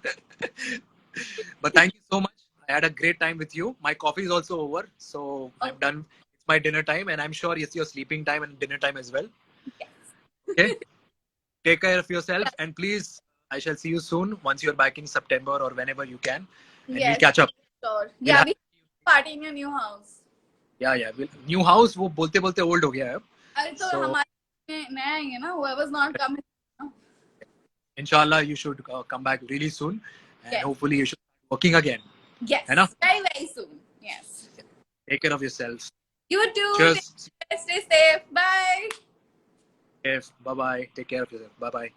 great time with you. My coffee is also over, so I'm done. It's my dinner time, and I'm sure it's your sleeping time and dinner time as well. Yes. Okay. Take care of yourself, and please, I shall see you soon once you're back in September or whenever you can, and we'll Yes. catch up. Sure. We'll Yeah, have- we party in your new house. Yeah. New house, वो बोलते बोलते old हो गया है अब. अरे तो So- हमारे में नया ही है ना, whoever's not coming. Inshallah, you should come back really soon, and Yes. hopefully you should start working again. Yes. है ना? Very, very soon. Yes. Take care of yourself. You too. Cheers. Stay safe. Bye. Bye bye. Take care of yourself. Bye bye.